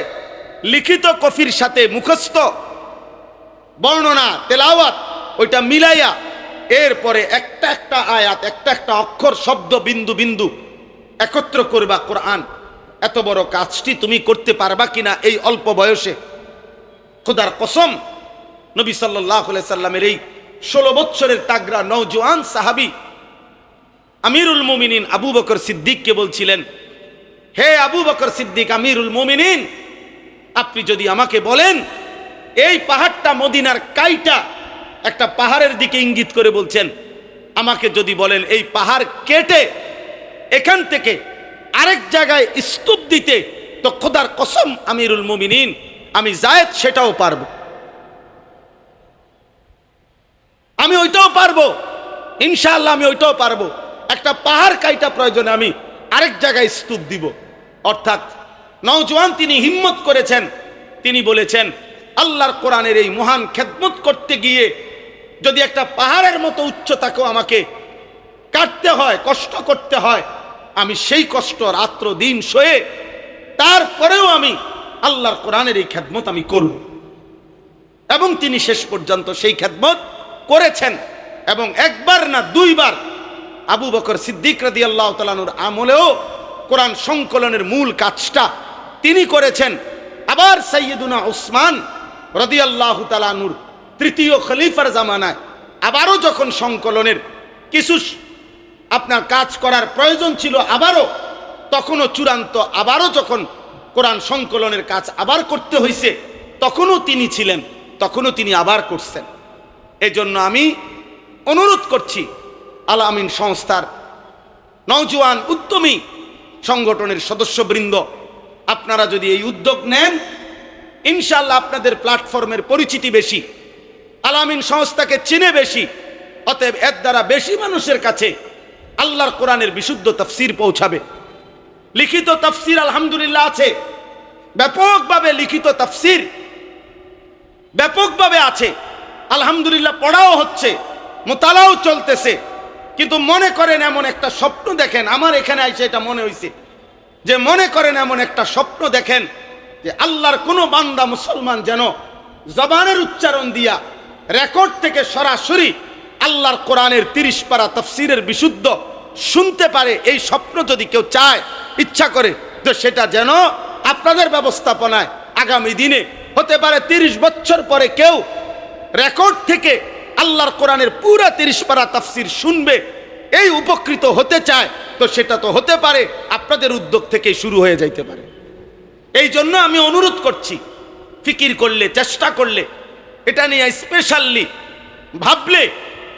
লিখিত কফির সাথে মুখস্থ বর্ণনা তেলাওয়াত ওইটা মিলাইয়া এরপরে একটা একটা আয়াত, একটা একটা অক্ষর, শব্দ, বিন্দু বিন্দু একত্র করবা কোরআন। এত বড় কাজটি তুমি করতে পারবা কিনা এই অল্প বয়সে? খোদার কসম, নবী সাল্লাল্লাহু আলাইহি সাল্লামের এই 16 বছরের তাগড়া নওজোয়ান সাহাবী আমিরুল মুমিনিন আবু বকর সিদ্দিককে বলছিলেন, হে আবু বকর সিদ্দিক আমিরুল মুমিনিন, আপনি যদি আমাকে বলেন এই পাহাড়টা মদিনার কাইটা, একটা পাহাড়ের দিকে ইঙ্গিত করে বলছেন, আমাকে যদি বলেন এই পাহাড় কেটে এখান থেকে আরেক জায়গায় স্তূপ দিতে, তো খোদার কসম আমিরুল মুমিনিন আমি যায়েদ সেটাও পারবো, আমি ওইটাও পারবো, ইনশাআল্লাহ আমি ওইটাও পারবো। একটা পাহাড় কাইটা প্রয়োজনে আমি আরেক জায়গায় স্তূপ দিব। অর্থাৎ নওজোয়ান তিনি হিম্মত করেছেন, তিনি বলেছেন আল্লাহর কোরআনের এই মহান খেদমত করতে গিয়ে যদি একটা পাহাড়ের মতো উচ্চতাকেও আমাকে কাটতে হয়, কষ্ট করতে হয়, আমি সেই কষ্ট রাত্র দিন সয়ে তারপরেও আমি আল্লাহর কোরআনের এই খেদমত আমি করব। এবং তিনি শেষ পর্যন্ত সেই খেদমত করেছেন, এবং একবার না দুইবার আবু বকর সিদ্দিক রাদিয়াল্লাহু তাআলা আনহুর আমলেও কোরআন সংকলনের মূল কাজটা তিনি করেছেন। আবার সাইয়্যিদুনা উসমান রাদিয়াল্লাহু তাআলা আনহুর তৃতীয় খলিফার জামানায় আবারও যখন সংকলনের কিছু আপনার কাজ করার প্রয়োজন ছিল, আবারও তখনও চূড়ান্ত, আবারও যখন কোরআন সংকলনের কাজ আবার করতে হয়েছে তখনও তিনি ছিলেন, তখনও তিনি আবার করছেন। এজন্য আমি অনুরোধ করছি আল আমিন সংস্থার নওজোয়ান উদ্যমী সংগঠনের সদস্যবৃন্দ, আপনারা যদি এই উদ্যোগ নেন, ইনশাআল্লাহ আপনাদের প্ল্যাটফর্মের পরিচিতি বেশি, আল আমিন সংস্থাকে চিনে বেশি, অতএব এর দ্বারা বেশি মানুষের কাছে আল্লাহর কোরআনের বিশুদ্ধ তাফসীর পৌঁছাবে। লিখিত তাফসীর আলহামদুলিল্লাহ আছে, ব্যাপকভাবে লিখিত তাফসীর ব্যাপকভাবে আছে, আলহামদুলিল্লাহ পড়াও হচ্ছে, মোতালাও চলতেছে। কিন্তু মনে করেন এমন একটা স্বপ্ন দেখেন, আমার এখানে আইসে এটা মনে হয়েছে যে মনে করেন এমন একটা স্বপ্ন দেখেন যে আল্লাহর কোনো বান্দা মুসলমান যেন জবানের উচ্চারণ দিয়া রেকর্ড থেকে সরাসরি আল্লাহর কোরআনের 30 পারা তাফসীরের বিশুদ্ধ শুনতে পারে, এই স্বপ্ন যদি কেউ চায়, ইচ্ছা করে, তো সেটা যেন আপনাদের ব্যবস্থাপনায় আগামী দিনে হতে পারে 30 বছর পরে কেউ রেকর্ড থেকে আল্লাহর কোরআনের পুরা 30 পারা তাফসীর শুনবে, এই উপকৃত হতে চায়, তো সেটা তো হতে পারে আপনাদের উদ্যোগ থেকে শুরু হয়ে যাইতে পারে। এই জন্য আমি অনুরোধ করছি, ফিকির করলে, চেষ্টা করলে, এটা নিয়ে স্পেশালি ভাবলে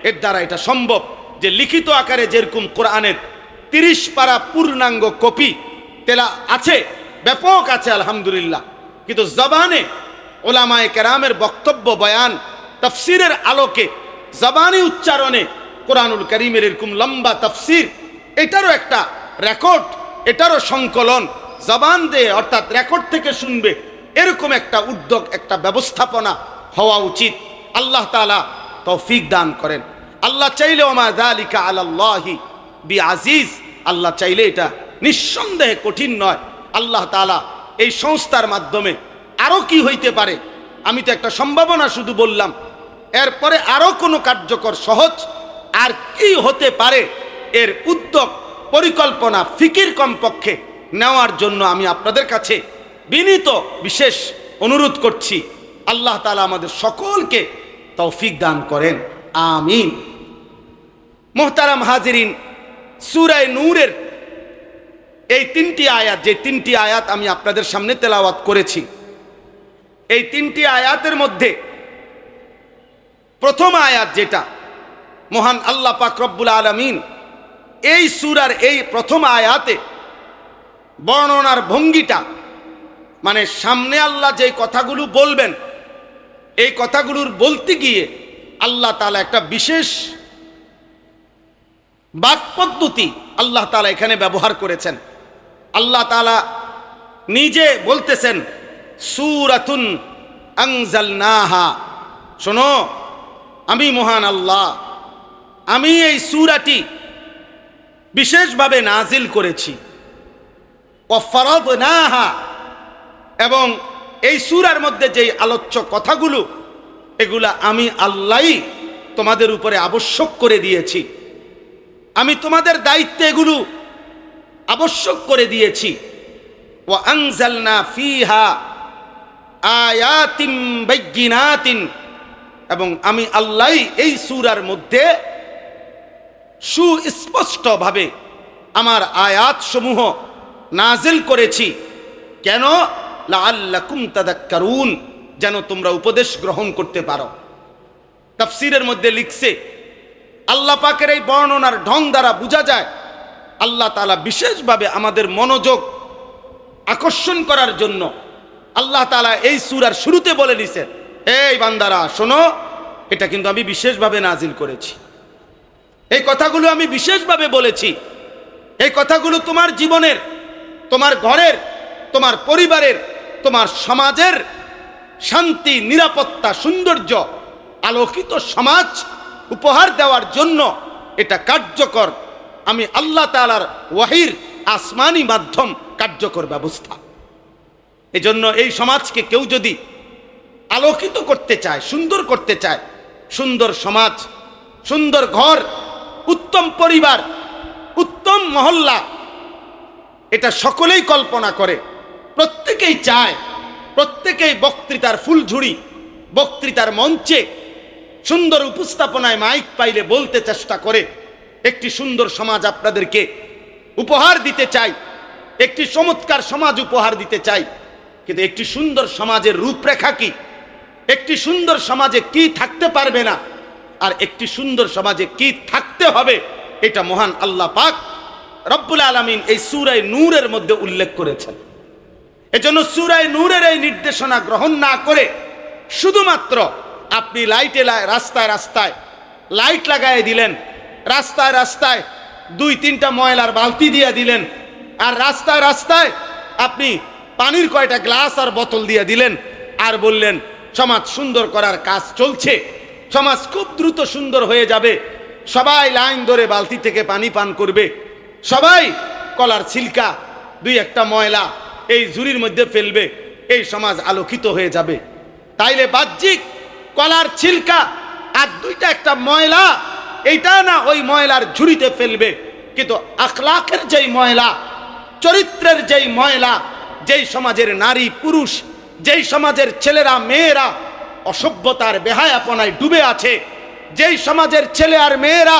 এর দ্বারা এটা সম্ভব যে লিখিত আকারে যেরকম কোরআনের 30 পারা পূর্ণাঙ্গ কপি তেলা আছে, ব্যাপক আছে আলহামদুলিল্লাহ, কিন্তু জবানে ওলামায়ে কেরামের বক্তব্য, বয়ান, তাফসীরের আলোকে জবানি উচ্চারণে কোরআনুল কারীমের এরকম লম্বা তাফসীর, এটারও একটা রেকর্ড, এটারও সংকলন জবান দিয়ে অর্থাৎ রেকর্ড থেকে শুনবে, এরকম একটা উদ্যোগ, একটা ব্যবস্থাপনা হওয়া উচিত। আল্লাহ তাআলা তৌফিক দান করেন। আল্লাহ চাইলে ওমা যালিকা আলাল্লাহি বিআজিজ, আল্লাহ চাইলে এটা নিঃসন্দেহে কঠিন নয়। আল্লাহ তাআলা এই সংস্থার মাধ্যমে আরো কি হইতে পারে, আমি তো একটা সম্ভাবনা শুধু বললাম, এরপরে আরো কোনো কার্যকর সহজ আর কি হতে পারে এর উদ্যোগ পরিকল্পনা ফিকির কমপক্ষে নেওয়ার জন্য আমি আপনাদের কাছে বিনীত বিশেষ অনুরোধ করছি। আল্লাহ তাআলা আমাদের সকলকে তৌফিক দান করেন, আমিন। মুহতারাম হাজিরিন, সূরা নূরের এই তিনটি আয়াত, যে তিনটি আয়াত আমি আপনাদের সামনে তেলাওয়াত করেছি, এই তিনটি আয়াতের মধ্যে প্রথম আয়াত যেটা, মহান আল্লাহ পাক রব্বুল আলামিন এই সূরার এই প্রথম আয়াতে বর্ণনার ভঙ্গিটা, মানে সামনে আল্লাহ যে কথাগুলো বলবেন, এই কথাগুলোর বলতে গিয়ে আল্লাহ তাআলা একটা বিশেষ বাক পদ্ধতি আল্লাহ তাআলা এখানে ব্যবহার করেছেন। আল্লাহ তাআলা নিজে বলতেছেন সূরাতুন আনজালনাহা, শোনো আমি মহান আল্লাহ, আমি এই সূরাটি বিশেষভাবে নাজিল করেছি। ওয়াফারাদনাহা, এবং এই সূরার মধ্যে যেই আলোচ্য কথাগুলো, এগুলা আমি আল্লাহই তোমাদের উপরে আবশ্যক করে দিয়েছি, আমি তোমাদের দায়িত্বে এগুলো আবশ্যক করে দিয়েছি। ওয়া আনজালনা ফিহা আয়াতিন বাইয়িনাতিন, এবং আমি আল্লাহই এই সূরার মধ্যে সুস্পষ্টভাবে আমার আয়াত সমূহ নাজিল করেছি। কেন? লাআল্লাকুম তাযাক্কারুন, যেন তোমরা উপদেশ গ্রহণ করতে পারো। তাফসীরের মধ্যে লিখছে, আল্লাহ পাকের এই বর্ণনার ঢং দ্বারা বোঝা যায় আল্লাহ তাআলা বিশেষভাবে আমাদের মনোযোগ আকর্ষণ করার জন্য আল্লাহ তাআলা এই সূরার শুরুতে বলে দিয়েছেন, এই বান্দারা শোনো, এটা কিন্তু আমি বিশেষভাবে নাজিল করেছি, এই কথাগুলো আমি বিশেষভাবে বলেছি, এই কথাগুলো তোমার জীবনের, তোমার ঘরের, তোমার পরিবারের, তোমার সমাজের শান্তি, নিরাপত্তা, সৌন্দর্য, আলোকিত সমাজ উপহার দেওয়ার জন্য এটা কার্যকর, আমি আল্লাহ তাআলার ওয়াহির আসমানি মাধ্যম কার্যকর ব্যবস্থা। এজন্য এই সমাজকে কেউ যদি আলোকিত করতে চায়, সুন্দর করতে চায়, সুন্দর সমাজ, সুন্দর ঘর, উত্তম পরিবার, উত্তম মহল্লা, এটা সকলেই কল্পনা করে, প্রত্যেকেই চায়, প্রত্যেকেই বক্তৃতার ফুলঝুরি, বক্তৃতার মঞ্চে সুন্দর উপস্থাপনায় মাইক পাইলে বলতে চেষ্টা করে একটি সুন্দর সমাজ আপনাদেরকে উপহার দিতে চাই, একটি চমৎকার সমাজ উপহার দিতে চাই। কিন্তু একটি সুন্দর সমাজের রূপরেখা কি, একটি সুন্দর সমাজে কি থাকতে পারবে না, আর একটি সুন্দর সমাজে কি থাকতে হবে, এটা মহান আল্লাহ পাক রব্বুল আলামিন এই সূরা নূরের মধ্যে উল্লেখ করেছেন। এজন্য সূরা নূরের এই নির্দেশনা গ্রহণ না করে শুধুমাত্র আপনি রাস্তায় রাস্তায় লাইট লাগায় দিলেন, রাস্তায় রাস্তায় 2-3টা ময়লার বালতি দিয়ে দিলেন, আর রাস্তায় রাস্তায় আপনি পানির কয়টা গ্লাস আর বোতল দিয়ে দিলেন, আর বললেন সমাজ সুন্দর করার কাজ চলছে, সমাজ খুব দ্রুত সুন্দর হয়ে যাবে, সবাই লাইন ধরে বালতি থেকে পানি পান করবে, সবাই কলার ছিলকা 2-1টা ময়লা এই ঝুড়ির মধ্যে ফেলবে, এই সমাজ আলোকিত হয়ে যাবে। তাইলে বাহ্যিক কলার ছিলকা আর 2-1টা ময়লা, এইটা না ওই ময়লার ঝুড়িতে ফেলবে, কিন্তু আখলাকের যেই ময়লা, চরিত্রের যেই ময়লা, যেই সমাজের নারী পুরুষ, যেই সমাজের ছেলেরা মেয়েরা অসভ্যতার বেহায়াপনায় ডুবে আছে, যেই সমাজের ছেলে আর মেয়েরা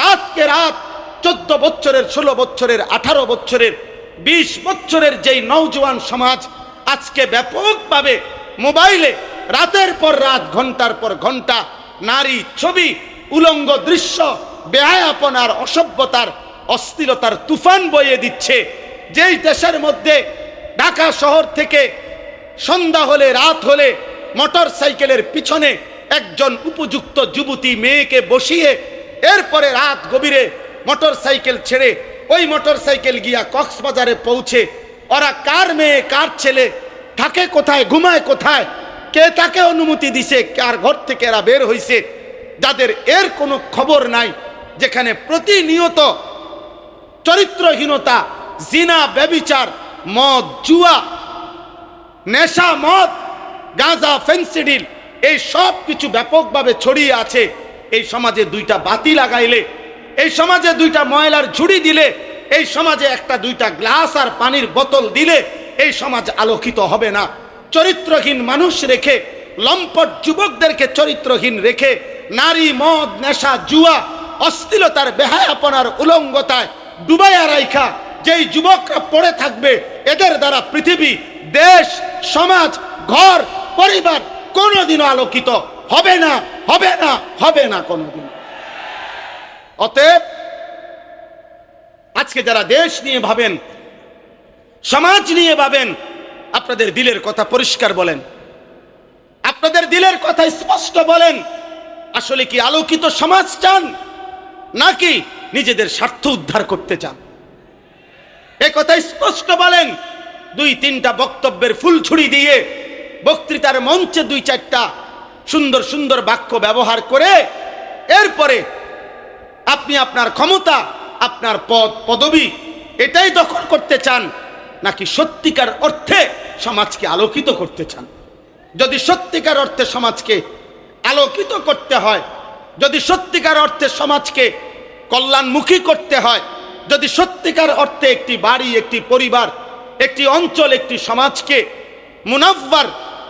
রাতকে রাত 14 বছরের, 16 বছরের, 18 বছরের, 20 বছরের যেই নওজোয়ান সমাজ আজকে ব্যাপকভাবে মোবাইলে রাতের পর রাত, ঘন্টার পর ঘন্টা নারী ছবি, উলঙ্গ দৃশ্য, বেহায়াপনার, অসভ্যতার, অশ্লীলতার তুফান বইয়ে দিচ্ছে, যেই দেশের মধ্যে ঢাকা শহর থেকে সন্ধ্যা হলে, রাত হলে মোটর সাইকেলের পিছনে একজন উপযুক্ত যুবতী মেয়েকে বসিয়ে এরপরে রাত গভীরে মোটর সাইকেল ছেড়ে ওই মোটর সাইকেল গিয়া কক্সবাজারে পৌঁছে ওরা কার মেয়ে কার ছেলে থাকে কোথায়, ঘুমায় কোথায়, কে তাকে অনুমতি দিছে, কার ঘর থেকে এরা বের হইছে, যাদের এর কোনো খবর নাই, যেখানে প্রতিনিয়ত চরিত্রহীনতা, জিনা, ব্যভিচার, মদ, জুয়া, নেশা, মদ, গাঁজা, ফেন্সিডিল, এই সব কিছু ব্যাপকভাবে ছড়িয়ে আছে। এই সমাজে দুইটা বাতি লাগাইলে, এই সমাজে দুইটা ময়লার ঝুড়ি দিলে, এই সমাজে একটা দুইটা গ্লাস আর পানির বোতল দিলে এই সমাজ আলোকিত হবে না। চরিত্রহীন মানুষ রেখে, লম্পট যুবকদেরকে চরিত্রহীন রেখে, নারী, মদ, নেশা, জুয়া, অশ্লীলতার, বেহায়াপনার উলঙ্গতায় ডুবাইয়া রাইখা যেই যুবকরা পড়ে থাকবে, এদের দ্বারা পৃথিবী, দেশ, সমাজ, ঘর, পরিবার কোনোদিনও আলোকিত হবে না, হবে না, হবে না কোনোদিন। অতএব আজকে যারা দেশ নিয়ে ভাবেন, সমাজ নিয়ে ভাবেন, আপনাদের দিলের কথা পরিষ্কার বলেন, আপনাদের দিলের কথা স্পষ্ট বলেন। আসলে কি আলোকিত সমাজ চান, নাকি নিজেদের স্বার্থ উদ্ধার করতে চান? এ কথা স্পষ্ট বলেন। দুই তিনটা বক্তব্যের ফুলছুরি দিয়ে, বক্তৃতার মঞ্চে দুই চারটা সুন্দর সুন্দর বাক্য ব্যবহার করে এরপরে আপনি আপনার ক্ষমতা, আপনার পদ পদবি এটাই দখল করতে চান, নাকি সত্যিকার অর্থে সমাজকে আলোকিত করতে চান? যদি সত্যিকার অর্থে সমাজকে আলোকিত করতে হয়, যদি সত্যিকার অর্থে সমাজকে কল্যাণমুখী করতে হয়, যদি সত্যিকার অর্থে একটি বাড়ি, একটি পরিবার, একটি অঞ্চল, একটি সমাজকে মুনাফফার,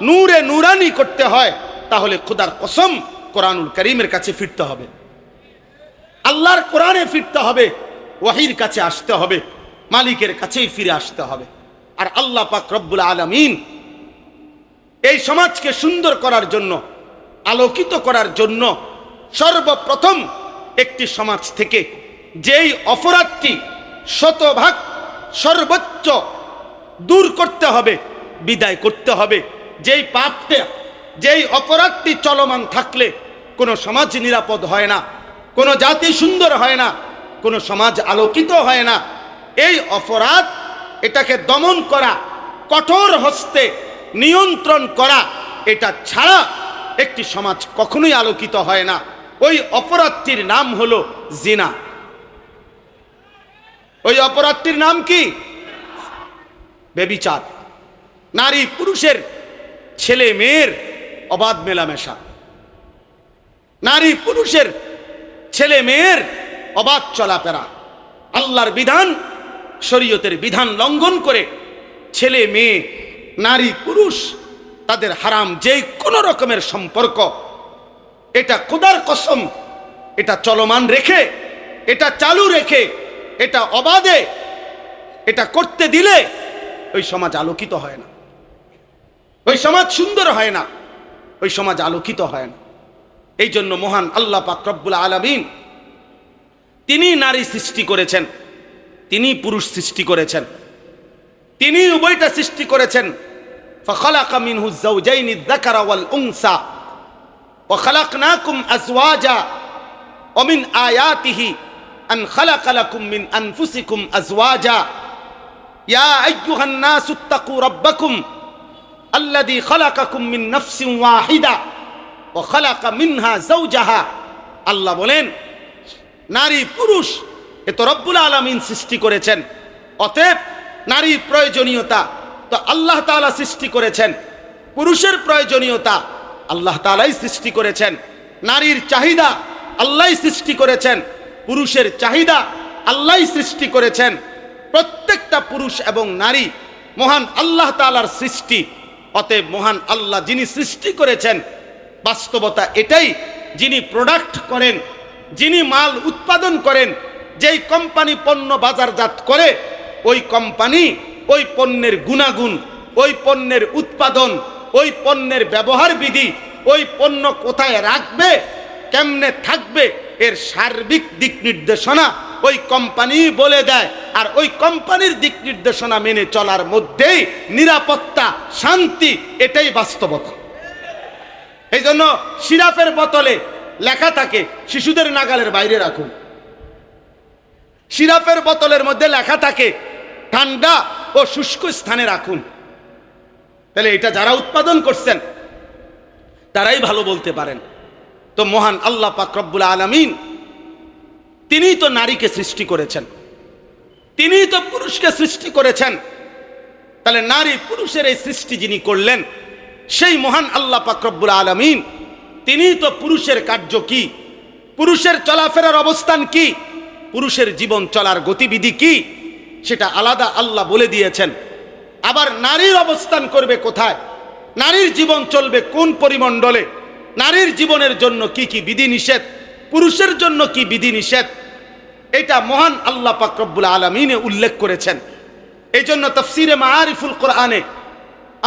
নূরে নুরানি করতে হয়, তাহলে খোদার কসম কোরআনুল কারীমের কাছে ফিরতে হবে, আল্লাহর কোরআনে ফিরতে হবে, ওয়াহির কাছে আসতে হবে, মালিকের কাছেই ফিরে আসতে হবে। আর আল্লাহ পাক রব্বুল আলামিন এই সমাজকে সুন্দর করার জন্য, আলোকিত করার জন্য সর্বপ্রথম একটি সমাজ থেকে যেই অপরাধটি শতভাগ সর্বোচ্চ দূর করতে হবে, বিদায় করতে হবে, যেই পাপটা, যেই অপরাধটি চলমান থাকলে কোনো সমাজ নিরাপদ হয় না, কোনো জাতি সুন্দর হয় না, কোনো সমাজ আলোকিত হয় না। এই অপরাধ, এটাকে দমন করা, কঠোর হস্তে নিয়ন্ত্রণ করা, এটা ছাড়া একটি সমাজ কখনোই আলোকিত হয় না। ওই অপরাধটির নাম হলো জিনা। ওই অপরাধটির নাম কি? ব্যভিচার। নারী পুরুষের, ছেলে মেয়ের অবাধ মেলামেশা, নারী পুরুষের, ছেলে মেয়ের অবাধ চলাফেরা, আল্লাহর বিধান, শরীয়তের বিধান লঙ্ঘন করে ছেলে মেয়ে, নারী পুরুষ, তাদের হারাম যে কোনো রকমের সম্পর্ক, এটা খোদার কসম, এটা চলমান রেখে, এটা চালু রেখে, এটা অবাধে এটা করতে দিলে ওই সমাজ আলোকিত হয় না, ওই সমাজ সুন্দর হয় না, ওই সমাজ আলোকিত হয় না। এই জন্য মহান আল্লাহ পাক রব্বুল আলামিন তিনি নারী সৃষ্টি করেছেন, তিনি পুরুষ সৃষ্টি করেছেন, তিনি উভয়টা সৃষ্টি করেছেন। ফাখালাকা মিনহু যাওজাইনি যাকারা ওয়াল উনসা ওয়া খালাকনাকুম আজওয়াজা ওয়া মিন আয়াতিহি আন খালাকা লাকুম মিন আনফুসিকুম আজওয়াজা ইয়া আইয়ুহান নাসু ইত্তাকু রাব্বাকুম আল্লাযী খালাকাকুম মিন নাফসিন ওয়াহিদা ওয়া খালাকা মিনহা যাওজাহা। আল্লাহ বলেন, নারী পুরুষ এ তো রব্বুল আলামিন সৃষ্টি করেছেন, অতএব নারীর প্রয়োজনীয়তা তো আল্লাহ তাআলা সৃষ্টি করেছেন, পুরুষের প্রয়োজনীয়তা আল্লাহ তাআলাই সৃষ্টি করেছেন, নারীর চাহিদা আল্লাহই সৃষ্টি করেছেন, পুরুষের চাহিদা আল্লাহই সৃষ্টি করেছেন। প্রত্যেকটা পুরুষ এবং নারী মহান আল্লাহ তাআলার সৃষ্টি, অতএব মহান আল্লাহ যিনি সৃষ্টি করেছেন, বাস্তবতা এটাই, যিনি প্রোডাক্ট করেন, যিনি মাল উৎপাদন করেন, যেই কোম্পানি পণ্য বাজারজাত করে, ওই কোম্পানি ওই পণ্যের গুণাগুণ, ওই পণ্যের উৎপাদন, ওই পণ্যের ব্যবহার বিধি, ওই পণ্য কোথায় রাখবে, কেমনে থাকবে, এর সার্বিক দিক নির্দেশনা ওই কোম্পানি বলে দেয়। আর ওই কোম্পানির দিক নির্দেশনা মেনে চলার মধ্যেই নিরাপত্তা, শান্তি, এটাই বাস্তবতা। এই জন্য সিরাপের বোতলে লেখা থাকে শিশুদের নাগালের বাইরে রাখুন, সিরাপের বোতলের মধ্যে লেখা থাকে ঠান্ডা ও শুষ্ক স্থানে রাখুন। তাহলে এটা যারা উৎপাদন করছেন, তারাই ভালো বলতে পারেন। তো মহান আল্লাহ পাক রব্বুল আলামিন তিনিই তো নারীকে সৃষ্টি করেছেন, তিনিই তো পুরুষকে সৃষ্টি করেছেন। তাহলে নারী পুরুষের এই সৃষ্টি যিনি করলেন, সেই মহান আল্লাহ পাক রব্বুল আলামিন তিনিই তো পুরুষের কার্য কি, পুরুষের চলাফেরার অবস্থান কি, পুরুষের জীবন চলার গতিবিধি কি, সেটা আলাদা আল্লাহ বলে দিয়েছেন। আবার নারীর অবস্থান করবে কোথায়, নারীর জীবন চলবে কোন পরিমণ্ডলে, নারীর জীবনের জন্য কি কি বিধিনিষেধ, পুরুষের জন্য কি বিধিনিষেধ, এটা মহান আল্লাহ পাক রব্বুল আলামিনে উল্লেখ করেছেন। এই জন্য তাফসীরে মাআরিফুল কোরআনে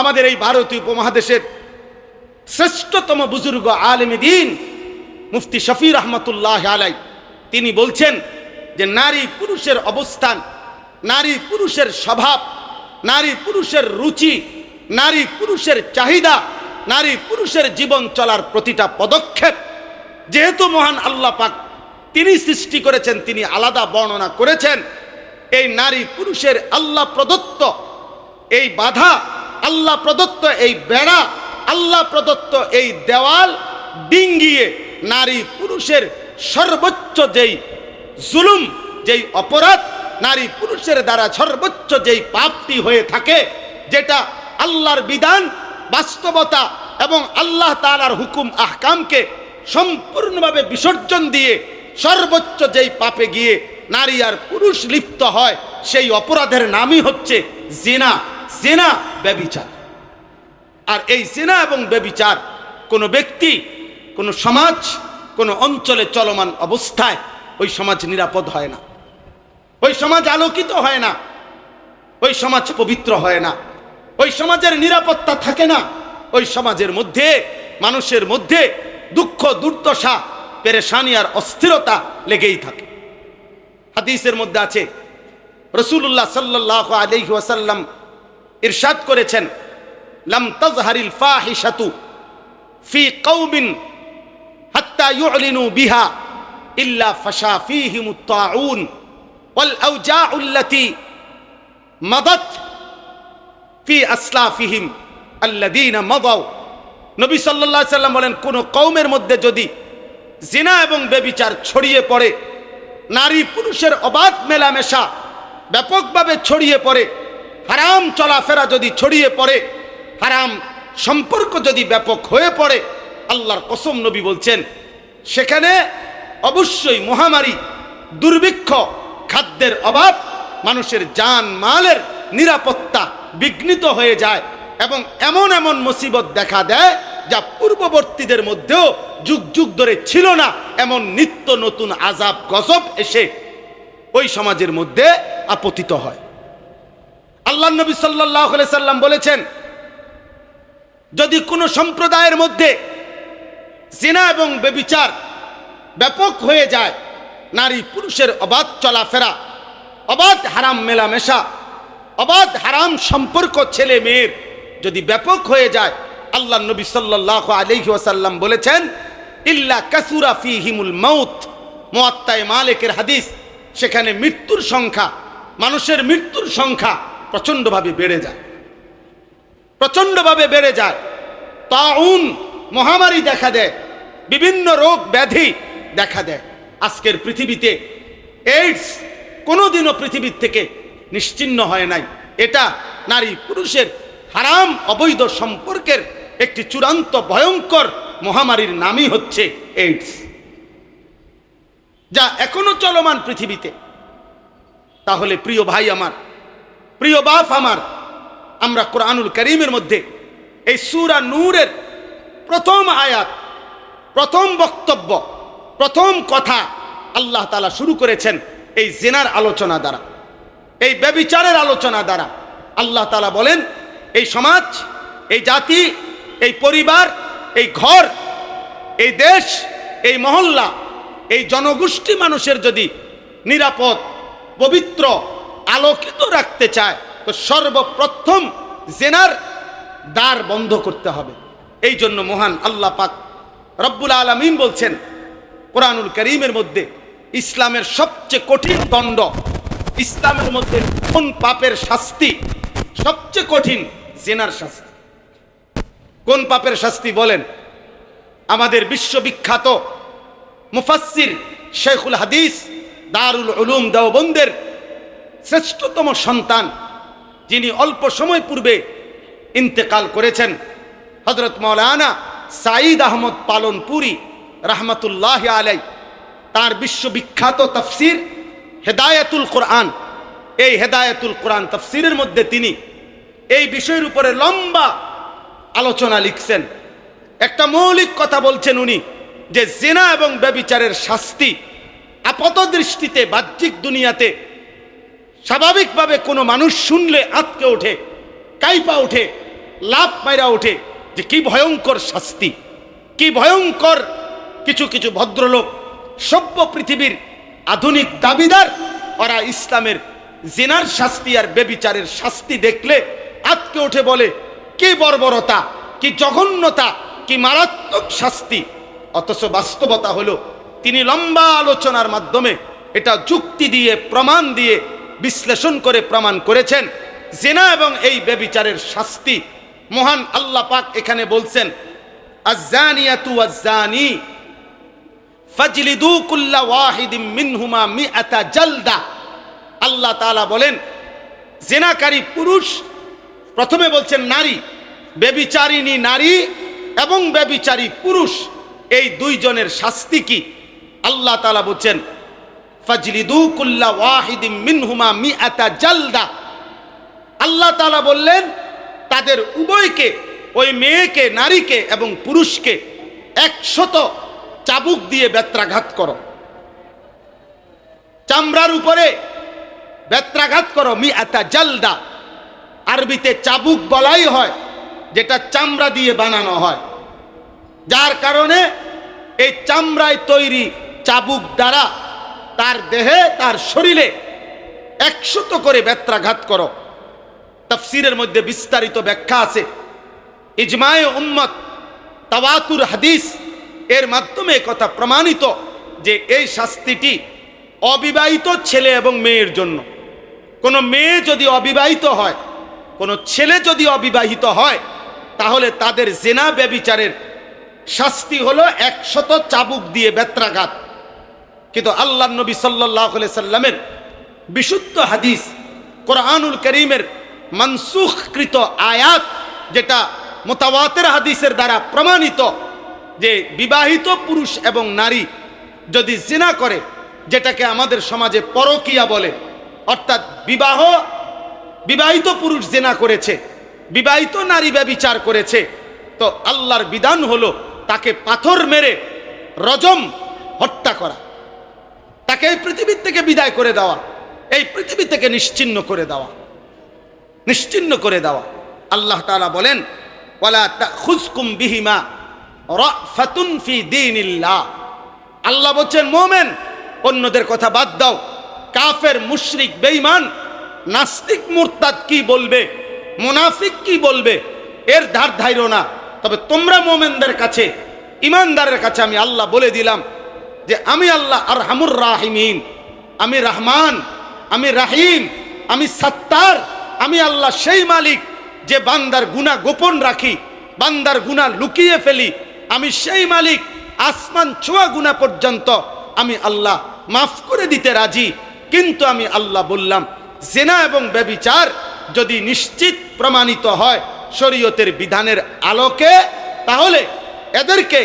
আমাদের এই ভারতীয় উপমহাদেশের শ্রেষ্ঠতম বুজুর্গ আলেমে দ্বীন মুফতি শফি রহমতুল্লাহ আলাই তিনি বলছেন যে নারী পুরুষের অবস্থান, নারী পুরুষের স্বভাব, নারী পুরুষের রুচি, নারী পুরুষের চাহিদা, নারী পুরুষের জীবন চলার প্রতিটা পদক্ষেপ যেহেতু মহান আল্লাহ পাক তিনি সৃষ্টি করেছেন, তিনি আলাদা বর্ণনা করেছেন। এই নারী পুরুষের আল্লাহ প্রদত্ত এই বাধা, আল্লাহ প্রদত্ত এই বেড়া, আল্লাহ প্রদত্ত এই দেওয়াল ডিঙ্গিয়ে নারী পুরুষের সর্বোচ্চ যেই জুলুম, যেই অপরাধ নারী পুরুষের দ্বারা সর্বোচ্চ যেই পাপটি হয়ে থাকে, যেটা আল্লাহর বিধান, বাস্তবতা এবং আল্লাহ তাআলার হুকুম আহকামকে সম্পূর্ণভাবে বিসর্জন দিয়ে সর্বোচ্চ যেই পাপে গিয়ে নারী আর পুরুষ লিপ্ত হয়, সেই অপরাধের নামই হচ্ছে জিনা, জিনা ব্যভিচার। আর এই জিনা এবং ব্যভিচার কোনো ব্যক্তি, কোনো সমাজ, কোনো অঞ্চলে চলমান অবস্থায় ওই সমাজ নিরাপদ হয় না, ওই সমাজ আলোকিত হয় না, ওই সমাজ পবিত্র হয় না, ওই সমাজের নিরাপত্তা থাকে না। ওই সমাজের মধ্যে, মানুষের মধ্যে দুঃখ, দুর্দশা, পেরেশানি আর অস্থিরতা লেগেই থাকে। হাদিসের মধ্যে আছে, রাসূলুল্লাহ সাল্লাল্লাহু আলাইহি ওয়াসাল্লাম ইরশাদ করেছেন, লাম তাজহারিল ফাহিশাতু ফি কওমিন হাত্তা ইউলিনু বিহা ইল্লা ফাশা ফীহিমুত তাউন ওয়াল আওজাউল্লাতী মাদাত ফি আসলাফিহিম আল্লাযীনা মাদাউ। নবী সাল্লাল্লাহু আলাইহি সাল্লাম বলেন, কোন কওমের মধ্যে যদি জিনা এবং ব্যভিচার ছড়িয়ে পড়ে, নারী পুরুষের অবাধ মেলামেশা ব্যাপকভাবে ছড়িয়ে পড়ে, হারাম চলাফেরা যদি ছড়িয়ে পড়ে, হারাম সম্পর্ক যদি ব্যাপক হয়ে পড়ে, আল্লাহর কসম নবী বলছেন সেখানে অবশ্যই মহামারী, দুর্ভিক্ষ, খাদ্যের অভাব, মানুষের জান মালের নিরাপত্তা বিঘ্নিত হয়ে যায় এবং এমন এমন মুসিবত দেখা দেয় যা পূর্ববর্তীদের মধ্যেও যুগ যুগ ধরে ছিল না। এমন নিত্য নতুন আযাব গজব এসে ওই সমাজের মধ্যে আপতিত হয়। আল্লাহ নবী সাল্লাল্লাহু আলাইহি সাল্লাম বলেছেন, যদি কোনো সম্প্রদায়ের মধ্যে জিনা এবং ব্যভিচার ব্যাপক হয়ে যায়, নারী পুরুষের অবাধ চলাফেরা, অবাধ হারাম মেলামেশা, অবাধ হারাম সম্পর্ক ছেলে মেয়ের যদি ব্যাপক হয়ে যায়, আল্লাহ নবী সাল্লাল্লাহু আলাইহি ওয়াসাল্লাম বলেছেন, ইল্লা কাসুরা ফীহিমুল মাউত। মুয়াত্তায়ে মালিকের হাদিস, সেখানে মৃত্যুর সংখ্যা, মানুষের মৃত্যুর সংখ্যা প্রচণ্ডভাবে বেড়ে যায়, প্রচণ্ডভাবে বেড়ে যায়। তাউন মহামারী দেখা দেয়, বিভিন্ন রোগ ব্যাধি দেখা দেয়। আজকের পৃথিবীতে এইডস কোনোদিনও পৃথিবীর থেকে নিশ্চিহ্ন হয় নাই। এটা নারী পুরুষের হারাম অবৈধ সম্পর্কের একটি চূড়ান্ত ভয়ঙ্কর মহামারীর নামই হচ্ছে এইডস, যা এখনো চলমান পৃথিবীতে। তাহলে প্রিয় ভাই আমার, প্রিয় বাপ আমার, আমরা কোরআনুল কারীমের মধ্যে এই সূরা নূরের প্রথম আয়াত, প্রথম বক্তব্য, প্রথম কথা আল্লাহ তাআলা শুরু করেছেন এই জিনার আলোচনা দ্বারা, এই ব্যভিচারের আলোচনা দ্বারা। আল্লাহ তাআলা বলেন, এই সমাজ, এই জাতি, এই পরিবার, এই ঘর, এই দেশ, এই মহল্লা, এই জনগোষ্ঠী মানুষের যদি নিরাপদ, পবিত্র, আলোকিত রাখতে চায়, তো সর্বপ্রথম জিনার দ্বার বন্ধ করতে হবে। এই জন্য মহান আল্লাহ পাক রব্বুল আলামিন বলছেন কোরআনুল কারীমের মধ্যে, ইসলামের সবচেয়ে কঠিন দণ্ড, ইসলামের মধ্যে কোন পাপের শাস্তি সবচেয়ে কঠিন? জিনার শাস্তি। কোন পাপের শাস্তি বলেন? আমাদের বিশ্ববিখ্যাত মুফাসসির শেখুল হাদিস দারুল উলুম দেওবন্দের শ্রেষ্ঠতম সন্তান, যিনি অল্প সময় পূর্বে ইন্তেকাল করেছেন, হযরত মাওলানা সাঈদ আহমদ পালনপুরি রাহমাতুল্লাহ আলাই, তার বিশ্ববিখ্যাত তাফসীর হেদায়াতুল কোরআন, এই হেদায়াতুল কোরআন তাফসীরের মধ্যে তিনি এই বিষয়ের উপরে লম্বা আলোচনা লিখছেন। একটা মৌলিক কথা বলছেন উনি, যে জিনা এবং ব্যভিচারের শাস্তি আপাত দৃষ্টিতে বাহ্যিক দুনিয়াতে স্বাভাবিকভাবে কোনো মানুষ শুনলে আঁতকে ওঠে, কাইপা ওঠে, লাফ মাইরা ওঠে, যে কি ভয়ঙ্কর শাস্তি, কি ভয়ঙ্কর। কিছু কিছু ভদ্রলোক সভ্য পৃথিবীর আধুনিক দাবিদার, ওরা ইসলামের জিনার শাস্তি আর ব্যভিচারের শাস্তি দেখলে আঁতকে ওঠে, বলে কি বর্বরতা, কি জঘন্যতা, কি মারাত্মক শাস্তি। অথচ বাস্তবতা হলো তিনি লম্বা আলোচনার মাধ্যমে এটা যুক্তি দিয়ে, প্রমাণ দিয়ে, বিশ্লেষণ করে প্রমাণ করেছেন জিনা এবং এই ব্যভিচারের শাস্তি। মহান আল্লাহ পাক এখানে বলছেন, আয-যানিয়াতু ওয়াজ-যানি ফাজলিদু কুল্লা ওয়াহিদিম মিনহুমা মিআতা জালদা। আল্লাহ তাআলা বলেন, জিনাকারী পুরুষ, প্রথমে বলছেন নারী, ব্যভিচারিণী নারী এবং ব্যভিচারী পুরুষ, এই দুইজনের শাস্তি কি? আল্লাহ তাআলা বলছেন, ফাজলিদু কুল্লা ওয়াহিদিম মিনহুমা মিআতা জালদা। আল্লাহ তাআলা বললেন, তাদের উভয়কে, ওই মেয়েকে, নারীকে এবং পুরুষকে 100 চাবুক দিয়ে বেত্রাঘাত করো, চামড়ার উপরে বেত্রাঘাত করো। মিআতা জালদা, আরবিতে চাবুক বলাই হয় যেটা চামড়া দিয়ে বানানো হয়, যার কারণে এই চামড়ায় তৈরি চাবুক দ্বারা তার দেহে, তার শরীরে 100 করে বেত্রাঘাত করো। তাফসীরের মধ্যে বিস্তারিত ব্যাখ্যা আছে, ইজমায়ে উম্মত, তাওয়াতুর হাদিস এর মাধ্যমে কথা প্রমাণিত যে এই শাস্তিটি অবিবাহিত ছেলে এবং মেয়ের জন্য। কোনো মেয়ে যদি অবিবাহিত হয়, কোনো ছেলে যদি অবিবাহিত হয়, তাহলে তাদের জিনা ব্যভিচারের শাস্তি হলো 100 চাবুক দিয়ে বেত্রাঘাত। কিন্তু আল্লাহর নবী সাল্লাল্লাহু আলাইহি সাল্লামের বিশুদ্ধ হাদিস, কোরআনুল কারীমের মানসুখকৃত আয়াত, যেটা মুতাওয়াতির হাদিসের দ্বারা প্রমাণিত, যে বিবাহিত পুরুষ এবং নারী যদি জিনা করে, যেটাকে আমাদের সমাজে পরকীয়া বলে, অর্থাৎ বিবাহিত পুরুষ জিনা করেছে, বিবাহিত নারী ব্যভিচার করেছে, তো আল্লাহর বিধান হলো তাকে পাথর মেরে রজম, হত্যা করা, তাকে এই পৃথিবী থেকে বিদায় করে দেওয়া, এই পৃথিবী থেকে নিশ্চিহ্ন করে দেওয়া, নিশ্চিহ্ন করে দেওয়া। আল্লাহ তাআলা বলেন, ওয়ালা তাখুযকুম বিহিমা রাফাতুন ফি দীনিল্লাহ। আল্লাহ বলছেন, মুমিন, অন্যদের কথা বাদ দাও, কাফের, মুশরিক, বেঈমান, নাস্তিক, মুরতাদ কি বলবে, মুনাফিক কি বলবে, এর ধার ধাইরো না। তবে তোমরা মুমিনদের কাছে, ইমানদারের কাছে আমি আল্লাহ বলে দিলাম যে আমি আল্লাহ আরহামুর রাহিমিন, আমি রহমান, আমি রাহিম, আমি সত্তার, আমি আল্লাহ সেই মালিক যে বান্দার গুনাহ গোপন রাখি, বান্দার গুনাহ লুকিয়ে ফেলি। আমি সেই মালিক, আসমান ছোঁয়া গুনাহ পর্যন্ত আমি আল্লাহ মাফ করে দিতে রাজি। কিন্তু আমি আল্লাহ বললাম, জিনা এবং ব্যভিচার যদি নিশ্চিত প্রমাণিত হয় শরীয়তের বিধানের আলোকে, তাহলে এদেরকে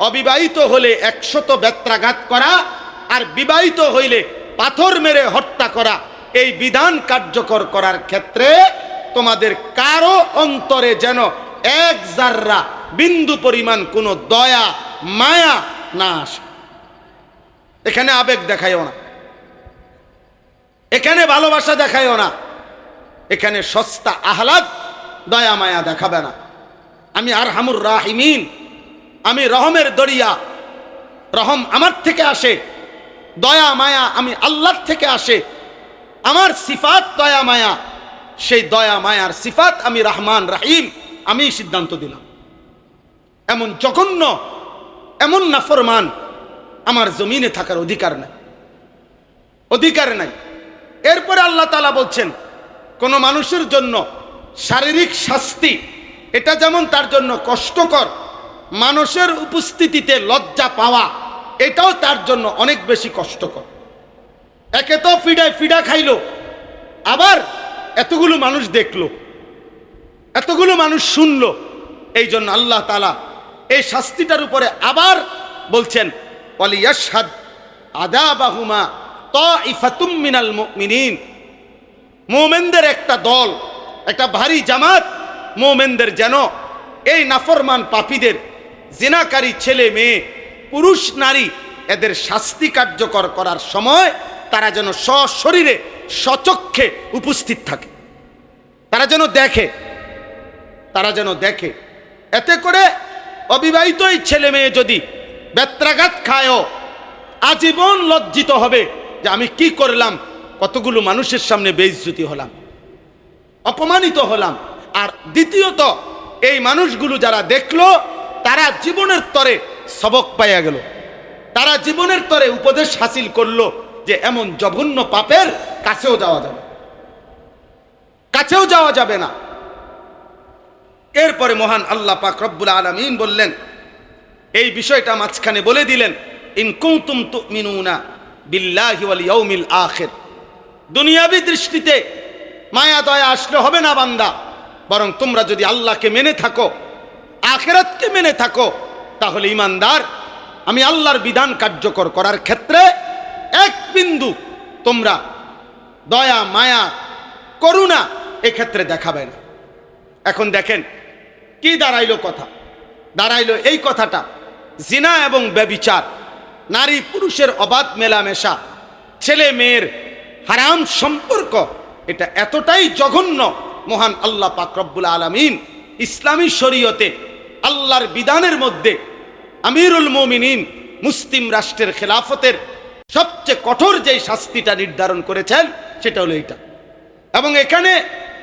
অবিবাহিত হলে 100 বেত্রাঘাত করা, আর বিবাহিত হইলে পাথর মেরে হত্যা করা, এই বিধান কার্যকর করার ক্ষেত্রে তোমাদের কারো অন্তরে যেন এক জাররা বিন্দু পরিমাণ কোনো দয়া, মায়া না আসে। এখানে আবেগ দেখাইও না, এখানে ভালোবাসা দেখাইও না, এখানে সস্তা আহ্লাদ, দয়া মায়া দেখাবে না। আমি আরহামুর রাহিমিন, আমি রহমের দরিয়া, রহম আমার থেকে আসে, দয়া মায়া আমি আল্লাহর থেকে আসে। আমার সিফাত দয়া মায়া, সেই দয়া মায়ার সিফাত আমি রহমান রাহিম, আমি সিদ্ধান্ত দিলাম। এমন জঘন্য, এমন নাফরমান আমার জমিনে থাকার অধিকার নাই, অধিকার নাই। এরপরে আল্লাহ তাআলা বলছেন, কোন মানুষের জন্য শারীরিক শাস্তি, এটা যেমন তার জন্য কষ্টকর, মানুষের উপস্থিতিতে লজ্জা পাওয়া এটাও তার জন্য অনেক বেশি কষ্টকর। একে তো ফিডা খাইলো, আবার এতগুলো মানুষ দেখলো, এতগুলো মানুষ শুনলো। এই জন্য আল্লাহ তাআলা এই শাস্তিটার উপরে আবার বলছেন ওয়ালিয়াশহাদ আযাবাহুমা তাইফাতুম মিনাল মুমিনিন। মুমিনদের একটা দল, একটা ভারী জামাত মুমিনদের যেন এই নাফরমান পাপীদের, জিনাকারী ছেলে মেয়ে, পুরুষ নারী, এদের শাস্তি কার্যকর করার সময় তারা যেন সশরীরে সচক্ষে উপস্থিত থাকে, তারা যেন দেখে, তারা যেন দেখে। এতে করে অবিবাহিত এই ছেলে মেয়ে যদি বেত্রাঘাত খায়ও আজীবন লজ্জিত হবে যে আমি কি করলাম, কতগুলো মানুষের সামনে বেইজ্জতি হলাম, অপমানিত হলাম। আর দ্বিতীয়ত এই মানুষগুলো যারা দেখলো তারা জীবনের তরে সবক পাইয়া গেল, তারা জীবনের তরে উপদেশ হাসিল করলো যে এমন জঘন্য পাপের কাছেও যাওয়া যাবে, কাছেও যাওয়া যাবে না। এরপরে মহান আল্লাহ পাক রব্বুল আলামিন বললেন, এই বিষয়টা মাঝখানে বলে দিলেন, ইন কুনতুম তুমিনুনা বিল্লাহি ওয়াল ইয়াউমিল আখির। দুনিয়াবি দৃষ্টিতে মায়া দয়া আসলে হবে না বান্দা, বরং তোমরা যদি আল্লাহকে মেনে থাকো, আখিরাতকে মেনে থাকো, তাহলে ইমানদার আমি আল্লাহর বিধান কার্যকর করার ক্ষেত্রে এক বিন্দু তোমরা দয়া মায়া করুণা এক্ষেত্রে দেখাবে না। এখন দেখেন কি দাঁড়াইলো কথা, দাঁড়াইলো এই কথাটা, জিনা এবং ব্যভিচার, নারী পুরুষের অবাধ মেলামেশা, ছেলে মেয়ের হারাম সম্পর্ক, এটা এতটাই জঘন্য। মহান আল্লাহ পাক রব্বুল আলামিন ইসলামী শরীয়তে আল্লাহর বিধানের মধ্যে আমিরুল মুমিনিন মুসলিম রাষ্ট্রের খেলাফতের সবচেয়ে কঠোর যেই শাস্তিটা নির্ধারণ করেছেন সেটা হলো এইটা। এবং এখানে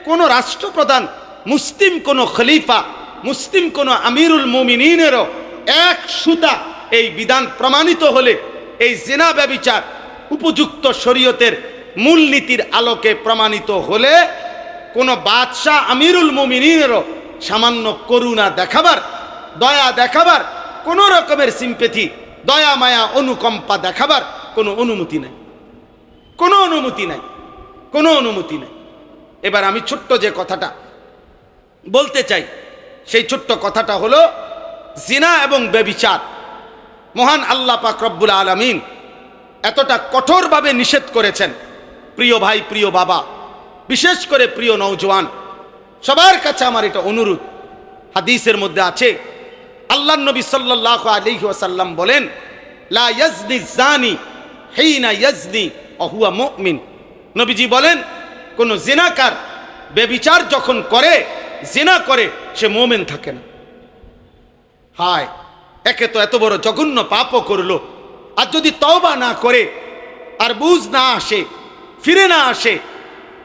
কোনো রাষ্ট্রপ্রধান, মুসলিম কোনো খলিফা, মুসলিম কোনো আমিরুল মুমিনিনেরও এক সুতা এই বিধান প্রমাণিত হলে, এই জিনা ব্যভিচার উপযুক্ত শরীয়তের মূলনীতির আলোকে প্রমাণিত হলে কোনো বাদশাহ আমিরুল মুমিনিনেরও সামান্য করুণা দেখাবার, দয়া দেখাবার, কোনো রকমের সিম্পেথি, দয়া মায়া অনুকম্পা দেখাবার কোনো অনুমতি নাই, কোনো অনুমতি নাই, কোনো অনুমতি নাই। এবার আমি ছোট্ট যে কথাটা বলতে চাই সেই ছোট্ট কথাটা হলো জিনা এবং ব্যভিচার মহান আল্লাহ পাক রব্বুল আলামিন এতটা কঠোরভাবে নিষেধ করেছেন। প্রিয় ভাই, প্রিয় বাবা, বিশেষ করে প্রিয় নওজওয়ান, সবার কাছে আমার এটা অনুরোধ। হাদিসের মধ্যে আছে আল্লাহর নবী সাল্লাল্লাহু আলাইহি ওয়াসাল্লাম বলেন, লা ইয়াজনি জানি হিনা ইয়াজনি ওয়া হুয়া মুমিন। নবীজি বলেন, কোন জিনাকার ব্যভিচার যখন করে, জিনা করে, সে মুমিন থাকে না। হায়, একে তো এত বড় জঘন্য পাপও করলো, আর যদি তওবা না করে, আর বুঝ না আসে, ফিরে না আসে,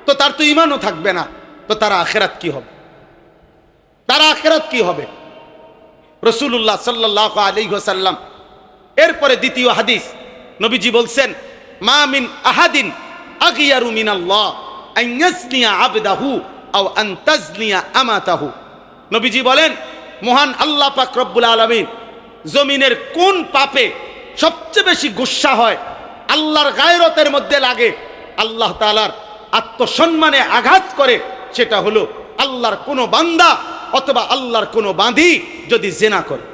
তো তার তো ঈমানও থাকবে না, তো তার আখিরাত কি হবে? তার আখিরাত কি হবে? রাসূলুল্লাহ সাল্লাল্লাহু আলাইহি ওয়াসাল্লাম এরপরে দ্বিতীয় হাদিস নবীজি বলছেন, মা মিন আহাদিন আগিয়ারু মিনাল্লাহ আন ইয়াজনিয়া আবদাহু আও আন তাজনিয়া আমাতাহু। নবীজি বলেন, মহান আল্লাহ পাক রব্বুল আলামিন জমিনের কোন পাপে সবচেয়ে বেশি গুসা হয়, আল্লাহর গায়রতের মধ্যে লাগে, আল্লাহ তাআলার আত্মসম্মানে আঘাত করে, সেটা হলো আল্লাহর কোনো বান্দা অথবা আল্লাহর কোনো বাঁধি যদি জিনা করে,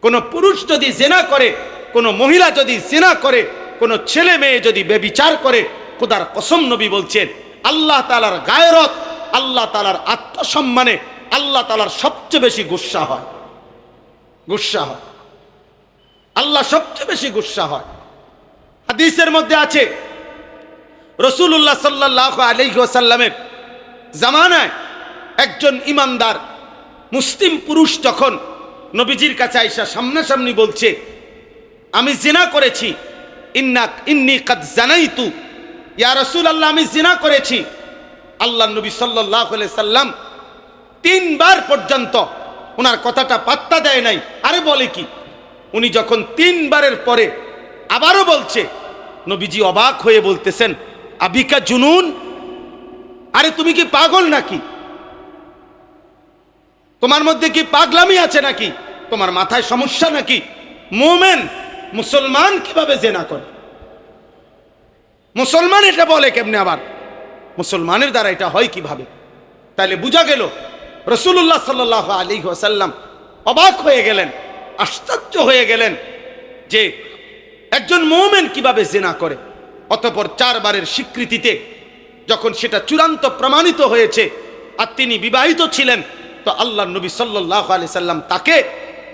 কোনো পুরুষ যদি জিনা করে, কোনো মহিলা যদি জিনা করে, কোনো ছেলে মেয়ে যদি ব্যভিচার করে, খোদার কসম নবী বলছেন, আল্লাহ তাআলার গায়রত, আল্লাহ তাআলার আত্মসম্মানে আল্লাহ তাআলার সবচেয়ে বেশি গুসা হয়, গুসা হয়, আল্লাহ সবচেয়ে বেশি গুসা হয়। হাদিসের মধ্যে আছে রাসূলুল্লাহ সাল্লাল্লাহু আলাইহি ওয়াসাল্লামের জামানায় একজন ইমানদার মুসলিম পুরুষ যখন নবীজির কাছে আইসা সামনাসামনি বলছে, আমি জিনা করেছি, ইন্নী কাদ জানাইতু ইয়া রাসূলুল্লাহ, আমি জিনা করেছি। আল্লাহ নবী সাল্লাল্লাহু আলাইহি সাল্লাম 3 বার পর্যন্ত ওনার কথাটা পাত্তা দেয় নাই। আরে বলে কি? উনি যখন 3 বারের পরে আবারও বলছে, নবীজি অবাক হয়ে বলতেছেন, আবিকা জুনুন, আরে তুমি কি পাগল নাকি? তোমার মধ্যে কি পাগলামি আছে নাকি? তোমার মাথায় সমস্যা নাকি? মুমিন মুসলমান কিভাবে জিনা করে? মুসলমান এটা বলে কেমনে? আবার মুসলমানের দ্বারা এটা হয় কিভাবে? তাহলে বোঝা গেল রাসূলুল্লাহ সাল্লাল্লাহু আলাইহি ওয়াসাল্লাম অবাক হয়ে গেলেন, আশ্চর্য হয়ে গেলেন যে একজন মুমিন কিভাবে জিনা করে। অতঃপর 4 বারের স্বীকৃতিতে যখন সেটা চূড়ান্ত প্রমাণিত হয়েছে আর তিনি বিবাহিত ছিলেন, তো আল্লাহর নবী সাল্লাল্লাহু আলাইহি সাল্লাম তাকে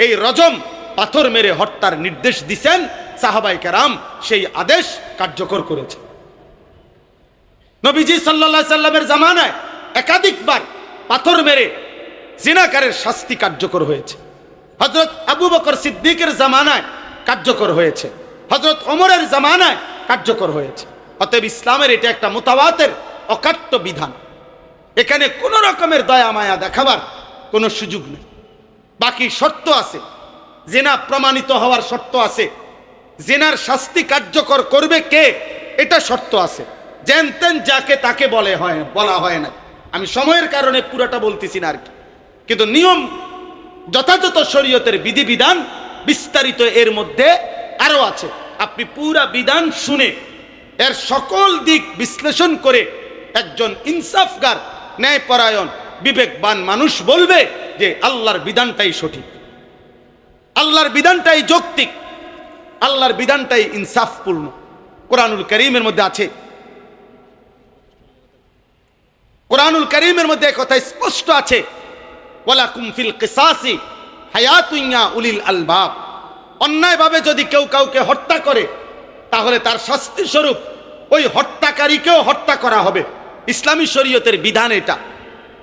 এই রজম পাথর মেরে হত্যার নির্দেশ দিয়েছেন। সাহাবায়ে কেরাম সেই আদেশ কার্যকর করেছে। নবীজি সাল্লাল্লাহু আলাইহি সাল্লামের জামানায় একাধিকবার পাথর মেরে জিনাকারের শাস্তি কার্যকর হয়েছে। হযরত আবু বকর সিদ্দিকের জামানায় কার্যকর হয়েছে, হযরত ওমরের জামানায় কার্যকর হয়েছে। অতএব ইসলামের এটা একটা মুতাওয়াতির অকাট্য বিধান। এখানে কোনো রকমের দয়া মায়া দেখাবার কোনো সুযোগ নেই। বাকি শর্ত আছে, জিনা প্রমাণিত হওয়ার শর্ত আছে, জিনার শাস্তি কার্যকর করবে কে এটা শর্ত আছে। যেন তেন যাকে তাকে বলা হয় না। আমি সময়ের কারণে পুরোটা বলতেছি না আর কি, কিন্তু নিয়ম যথাযথ শরীয়তের বিধিবিধান বিস্তারিত এর মধ্যে আরো আছে। আপনি পুরা বিধান শুনে এর সকল দিক বিশ্লেষণ করে একজন ইনসাফগার, ন্যায়পরায়ণ, বিবেকবান মানুষ বলবে যে আল্লাহর বিধানটাই সঠিক, আল্লাহর বিধানটাই যৌক্তিক, আল্লাহর বিধানটাই ইনসাফপূর্ণ। কোরআনুল কারীমের মধ্যে আছে, কোরআনুল কারীমের মধ্যে কথা স্পষ্ট আছে, ওয়ালাকুম ফিল কিসাসি হায়াতুন ইয়া উলিল আলবাব। অন্যায়ভাবে যদি কেউ কাউকে হত্যা করে তাহলে তার শাস্তি স্বরূপ ওই হত্যাকারীকেও হত্যা করা হবে। ইসলামী শরীয়তের বিধান এটা।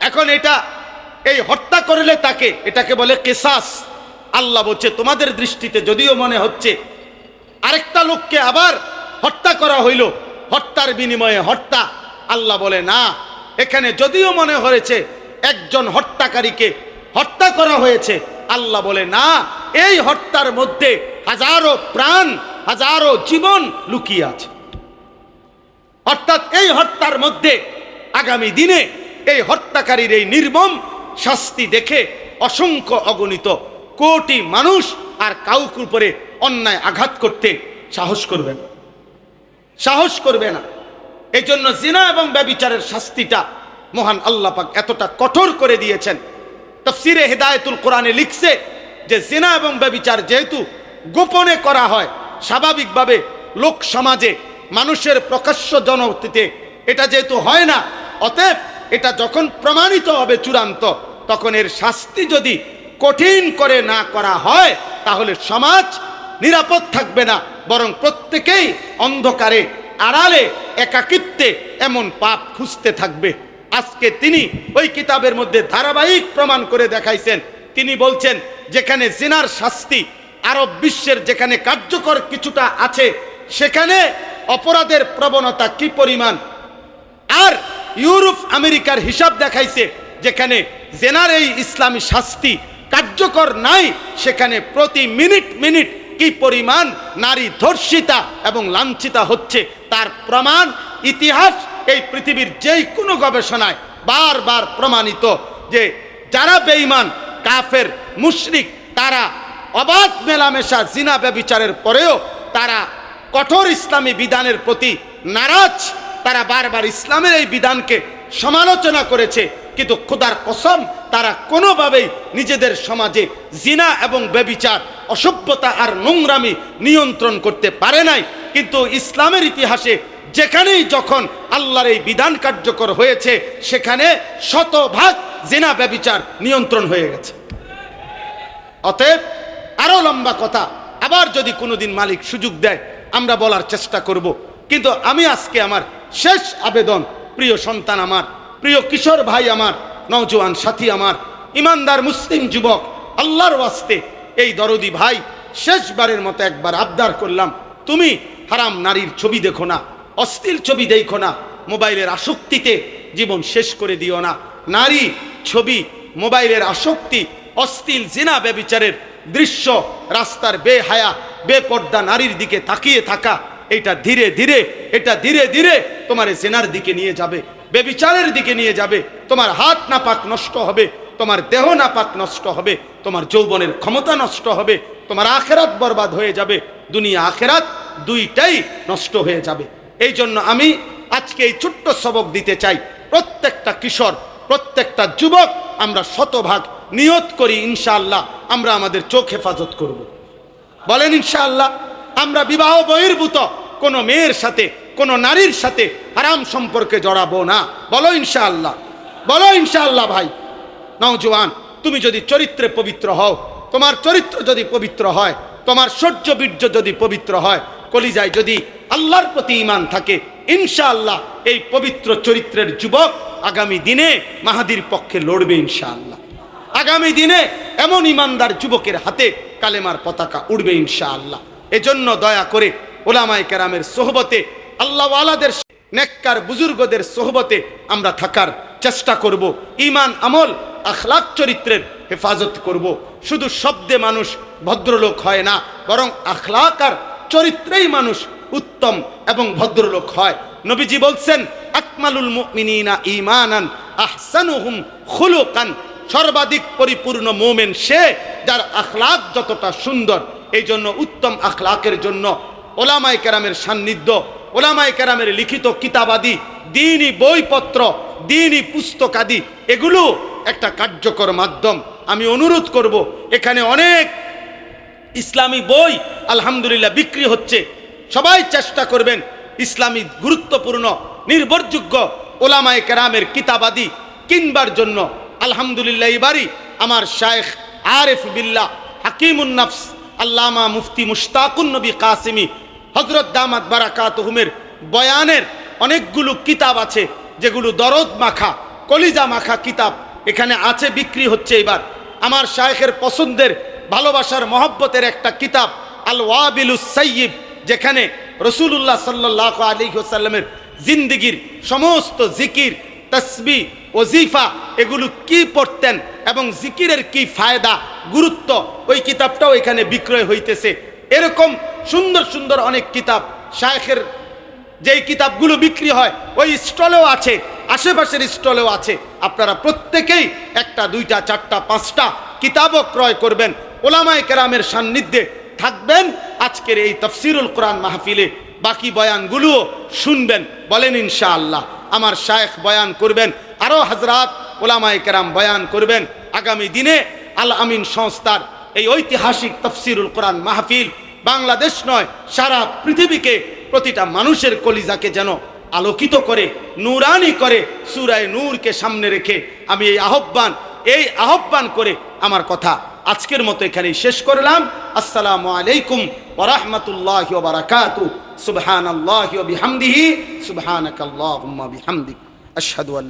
এখন এই হত্যা করলে এটাকে বলে কিসাস। আল্লাহ বলছে তোমাদের দৃষ্টিতে যদিও মনে হচ্ছে আরেকটা লোককে আবার হত্যা করা হইল, হত্যার বিনিময়ে হত্যা, আল্লাহ বলে না, এখানে যদিও মনে হয়েছে একজন হত্যাকারীকে হত্যা করা হয়েছে, আল্লাহ বলে না, এই হত্যার মধ্যে হাজারো প্রাণ, হাজারো জীবন লুকিয়ে আছে। অর্থাৎ এই হত্যার মধ্যে আগামী দিনে এই হত্যাকারীর এই নির্মম শাস্তি দেখে অসংখ্য অগণিত কোটি মানুষ আর কাউকে উপরে অন্যায় আঘাত করতে সাহস করবে না। এই জন্য জিনা এবং ব্যভিচারের শাস্তিটা মহান আল্লাহ পাক এতটা কঠোর করে দিয়েছেন। তাফসীরে হিদায়াতুল কোরআনে লিখছে যে জিনা এবং ব্যভিচার যেহেতু গোপনে করা হয়, স্বাভাবিকভাবে লোক সমাজে মানুষের প্রকাশ্য জনগতিতে এটা যেহেতু হয় না, অতএব এটা যখন প্রমাণিত হবে চূড়ান্ত, তখন এর শাস্তি যদি কঠিন করে না করা হয় তাহলে সমাজ নিরাপদ থাকবে না, বরং প্রত্যেকেই অন্ধকারে, আড়ালে, একাকিত্বে এমন পাপ খুঁজতে থাকবে। আজকে তিনি ওই কিতাবের মধ্যে ধারাবাহিক প্রমাণ করে দেখাইছেন। তিনি বলছেন যেখানে জিনার শাস্তি আরব বিশ্বের যেখানে কার্যকর কিছুটা আছে সেখানে অপরাধের প্রবণতা কি পরিমাণ, আর ইউরোপ আমেরিকার হিসাব দেখাইছে যেখানে জেনার এই ইসলামী শাস্তি কার্যকর নাই সেখানে প্রতি মিনিট কি পরিমাণ নারী ধর্ষিতা এবং লাঞ্ছিতা হচ্ছে তার প্রমাণ ইতিহাস এই পৃথিবীর যেই কোনো গবেষণায় বারবার প্রমাণিত যে যারা বেঈমান, কাফের, মুশরিক, তারা অবাধ মেলামেশা, জিনা ব্যভিচারের পরেও তারা কঠোর ইসলামী বিধানের প্রতি নারাজ। তারা বারবার ইসলামের এই বিধানকে সমালোচনা করেছে, কিন্তু খোদার কসম তারা কোনোভাবেই নিজেদের সমাজে জিনা এবং ব্যভিচার, অসভ্যতা আর নোংরামি নিয়ন্ত্রণ করতে পারে নাই। কিন্তু ইসলামের ইতিহাসে যেখানেই যখন আল্লাহর এই বিধান কার্যকর হয়েছে সেখানে শতভাগ জিনা ব্যভিচার নিয়ন্ত্রণ হয়ে গেছে। অতএব আরো লম্বা কথা, আবার যদি কোনোদিন মালিক সুযোগ দেয় আমরা বলার চেষ্টা করব, কিন্তু আমি আজকে আমার শেষ আবেদন, প্রিয় সন্তান আমার, প্রিয় কিশোর ভাই আমার, নওজোয়ান সাথী আমার, ইমানদার মুসলিম যুবক, আল্লাহর ওয়াস্তে এই দরদি ভাই, শেষবারের মতো একবার আবদার করলাম, তুমি হারাম নারীর ছবি দেখো না, অশ্লীল ছবি দেখো না, মোবাইলের আসক্তিতে জীবন শেষ করে দিও না। নারী ছবি, মোবাইলের আসক্তি, অশ্লীল জিনা ব্যভিচারের দৃশ্য, রাস্তার বেহায়া বেপর্দা নারীর দিকে তাকিয়ে থাকা, এটা ধীরে ধীরে তোমার জিনার দিকে নিয়ে যাবে, বেবিচারের দিকে নিয়ে যাবে। তোমার হাত নাপাক নষ্ট হবে, তোমার দেহ নাপাক নষ্ট হবে, তোমার যৌবনের ক্ষমতা নষ্ট হবে, তোমার আখেরাত বরবাদ হয়ে যাবে, দুনিয়া আখেরাত দুইটাই নষ্ট হয়ে যাবে। এই জন্য আমি আজকে এই ছোট্ট সবক দিতে চাই, প্রত্যেকটা কিশোর, প্রত্যেকটা যুবক আমরা শতভাগ নিয়ত করি ইনশাআল্লাহ আমরা আমাদের চোখ হেফাজত করব। বলেন ইনশাআল্লাহ। আমরা বিবাহ বহির্ভূত কোনো মেয়ের সাথে, কোনো নারীর সাথে হারাম সম্পর্কে জড়াবো না। বলো ইনশাআল্লাহ, বলো ইনশাআল্লাহ। ভাই নওজোয়ান, তুমি যদি চরিত্রে পবিত্র হও, তোমার চরিত্র যদি পবিত্র হয়, তোমার শৌর্য বীর্য যদি পবিত্র হয়, কলিজায় যদি আল্লাহর প্রতি ঈমান থাকে, ইনশাআল্লাহ এই পবিত্র চরিত্রের যুবক আগামী দিনে মাহাদির পক্ষে লড়বে ইনশাআল্লাহ। আগামী দিনে এমন ইমানদার যুবকের হাতে কালেমার পতাকা উড়বে ইনশাআল্লাহ। এজন্য দয়া করে ওলামায়ে কেরামের সোহবতে, আল্লাহওয়ালাদের, নেককার বুজুর্গদের সোহবতে আমরা থাকার চেষ্টা করব। ঈমান, আমল, আখলাক, চরিত্রের হেফাজত করব। শুধু শব্দে মানুষ ভদ্রলোক হয় না, বরং আখলাক আর চরিত্রেই মানুষ উত্তম এবং ভদ্রলোক হয়। নবীজি বলছেন, আকমালুল মুমিনিনা ঈমানান আহসানুহুম খুলুকান, সর্বাধিক পরিপূর্ণ মুমিন সে যার আখলাক যতটা সুন্দর। এই জন্য উত্তম আখলাকের জন্য ওলামায়ে কেরামের সান্নিধ্য, ওলামায়ে কেরামের লিখিত কিতাবাদি, দ্বীনি বইপত্র, দ্বীনি পুস্তকাদি, এগুলো একটা কার্যকর মাধ্যম। আমি অনুরোধ করব, এখানে অনেক ইসলামী বই আলহামদুলিল্লাহ বিক্রি হচ্ছে, সবাই চেষ্টা করবেন ইসলামী গুরুত্বপূর্ণ নির্ভরযোগ্য ওলামায়ে কেরামের কিতাবাদি কিনবার জন্য। আলহামদুলিল্লাহ এবারই আমার শায়েখ আরিফ বিল্লাহ হাকিমুন নফস আল্লামা মুফতি মুশতাকুন নবী কাসিমি হযরত দামাত বারাকাতুহুমের বয়ানের অনেকগুলো কিতাব আছে, যেগুলো দরদ মাখা, কলিজা মাখা কিতাব এখানে আছে, বিক্রি হচ্ছে। এবার আমার শায়েখের পছন্দের, ভালোবাসার, মহব্বতের একটা কিতাব আল ওয়াবিলুস সাইয়্যিব, যেখানে রাসূলুল্লাহ সাল্লাল্লাহু আলাইহি ওয়াসাল্লামের জিন্দেগীর সমস্ত জিকির, তাসবিহ, ওজিফা এগুলো কি পড়তেন এবং জিকিরের কি ফায়দা, গুরুত্ব, ওই কিতাবটাও এখানে বিক্রয় হইতেছে। এরকম সুন্দর সুন্দর অনেক কিতাব শায়েখের যেই কিতাবগুলো বিক্রি হয় ওই স্টলেও আছে, আশেপাশের স্টলেও আছে। আপনারা প্রত্যেকেই একটা, দুইটা, চারটা, পাঁচটা কিতাবও ক্রয় করবেন, ওলামায়ে কেরামের সান্নিধ্যে থাকবেন। আজকের এই তাফসীরুল কোরআন মাহফিলে বাকি বয়ানগুলোও শুনবেন। বলেন ইনশাআল্লাহ। আমার শায়েখ বয়ান করবেন, আরও হযরত ওলামায়ে কেরাম বয়ান করবেন। আগামী দিনে আল আমিন সংস্থার এই ঐতিহাসিক তাফসীরুল কোরআন মাহফিল বাংলাদেশ নয়, সারা পৃথিবীকে, প্রতিটা মানুষের কলিজাকে যেন আলোকিত করে, নূরানি করে। সূরা নূরকে সামনে রেখে আমি এই আহ্বান করে আমার কথা আজকের মতো এখানেই শেষ করলাম। আসসালামু আলাইকুম ওয়া রাহমাতুল্লাহি ওয়া বারাকাতুহু। সুবহানাল্লাহি ওয়া বিহামদিহি, সুবহানাকাল্লাহুম্মা বিহামদিক, আশহাদু আল্লা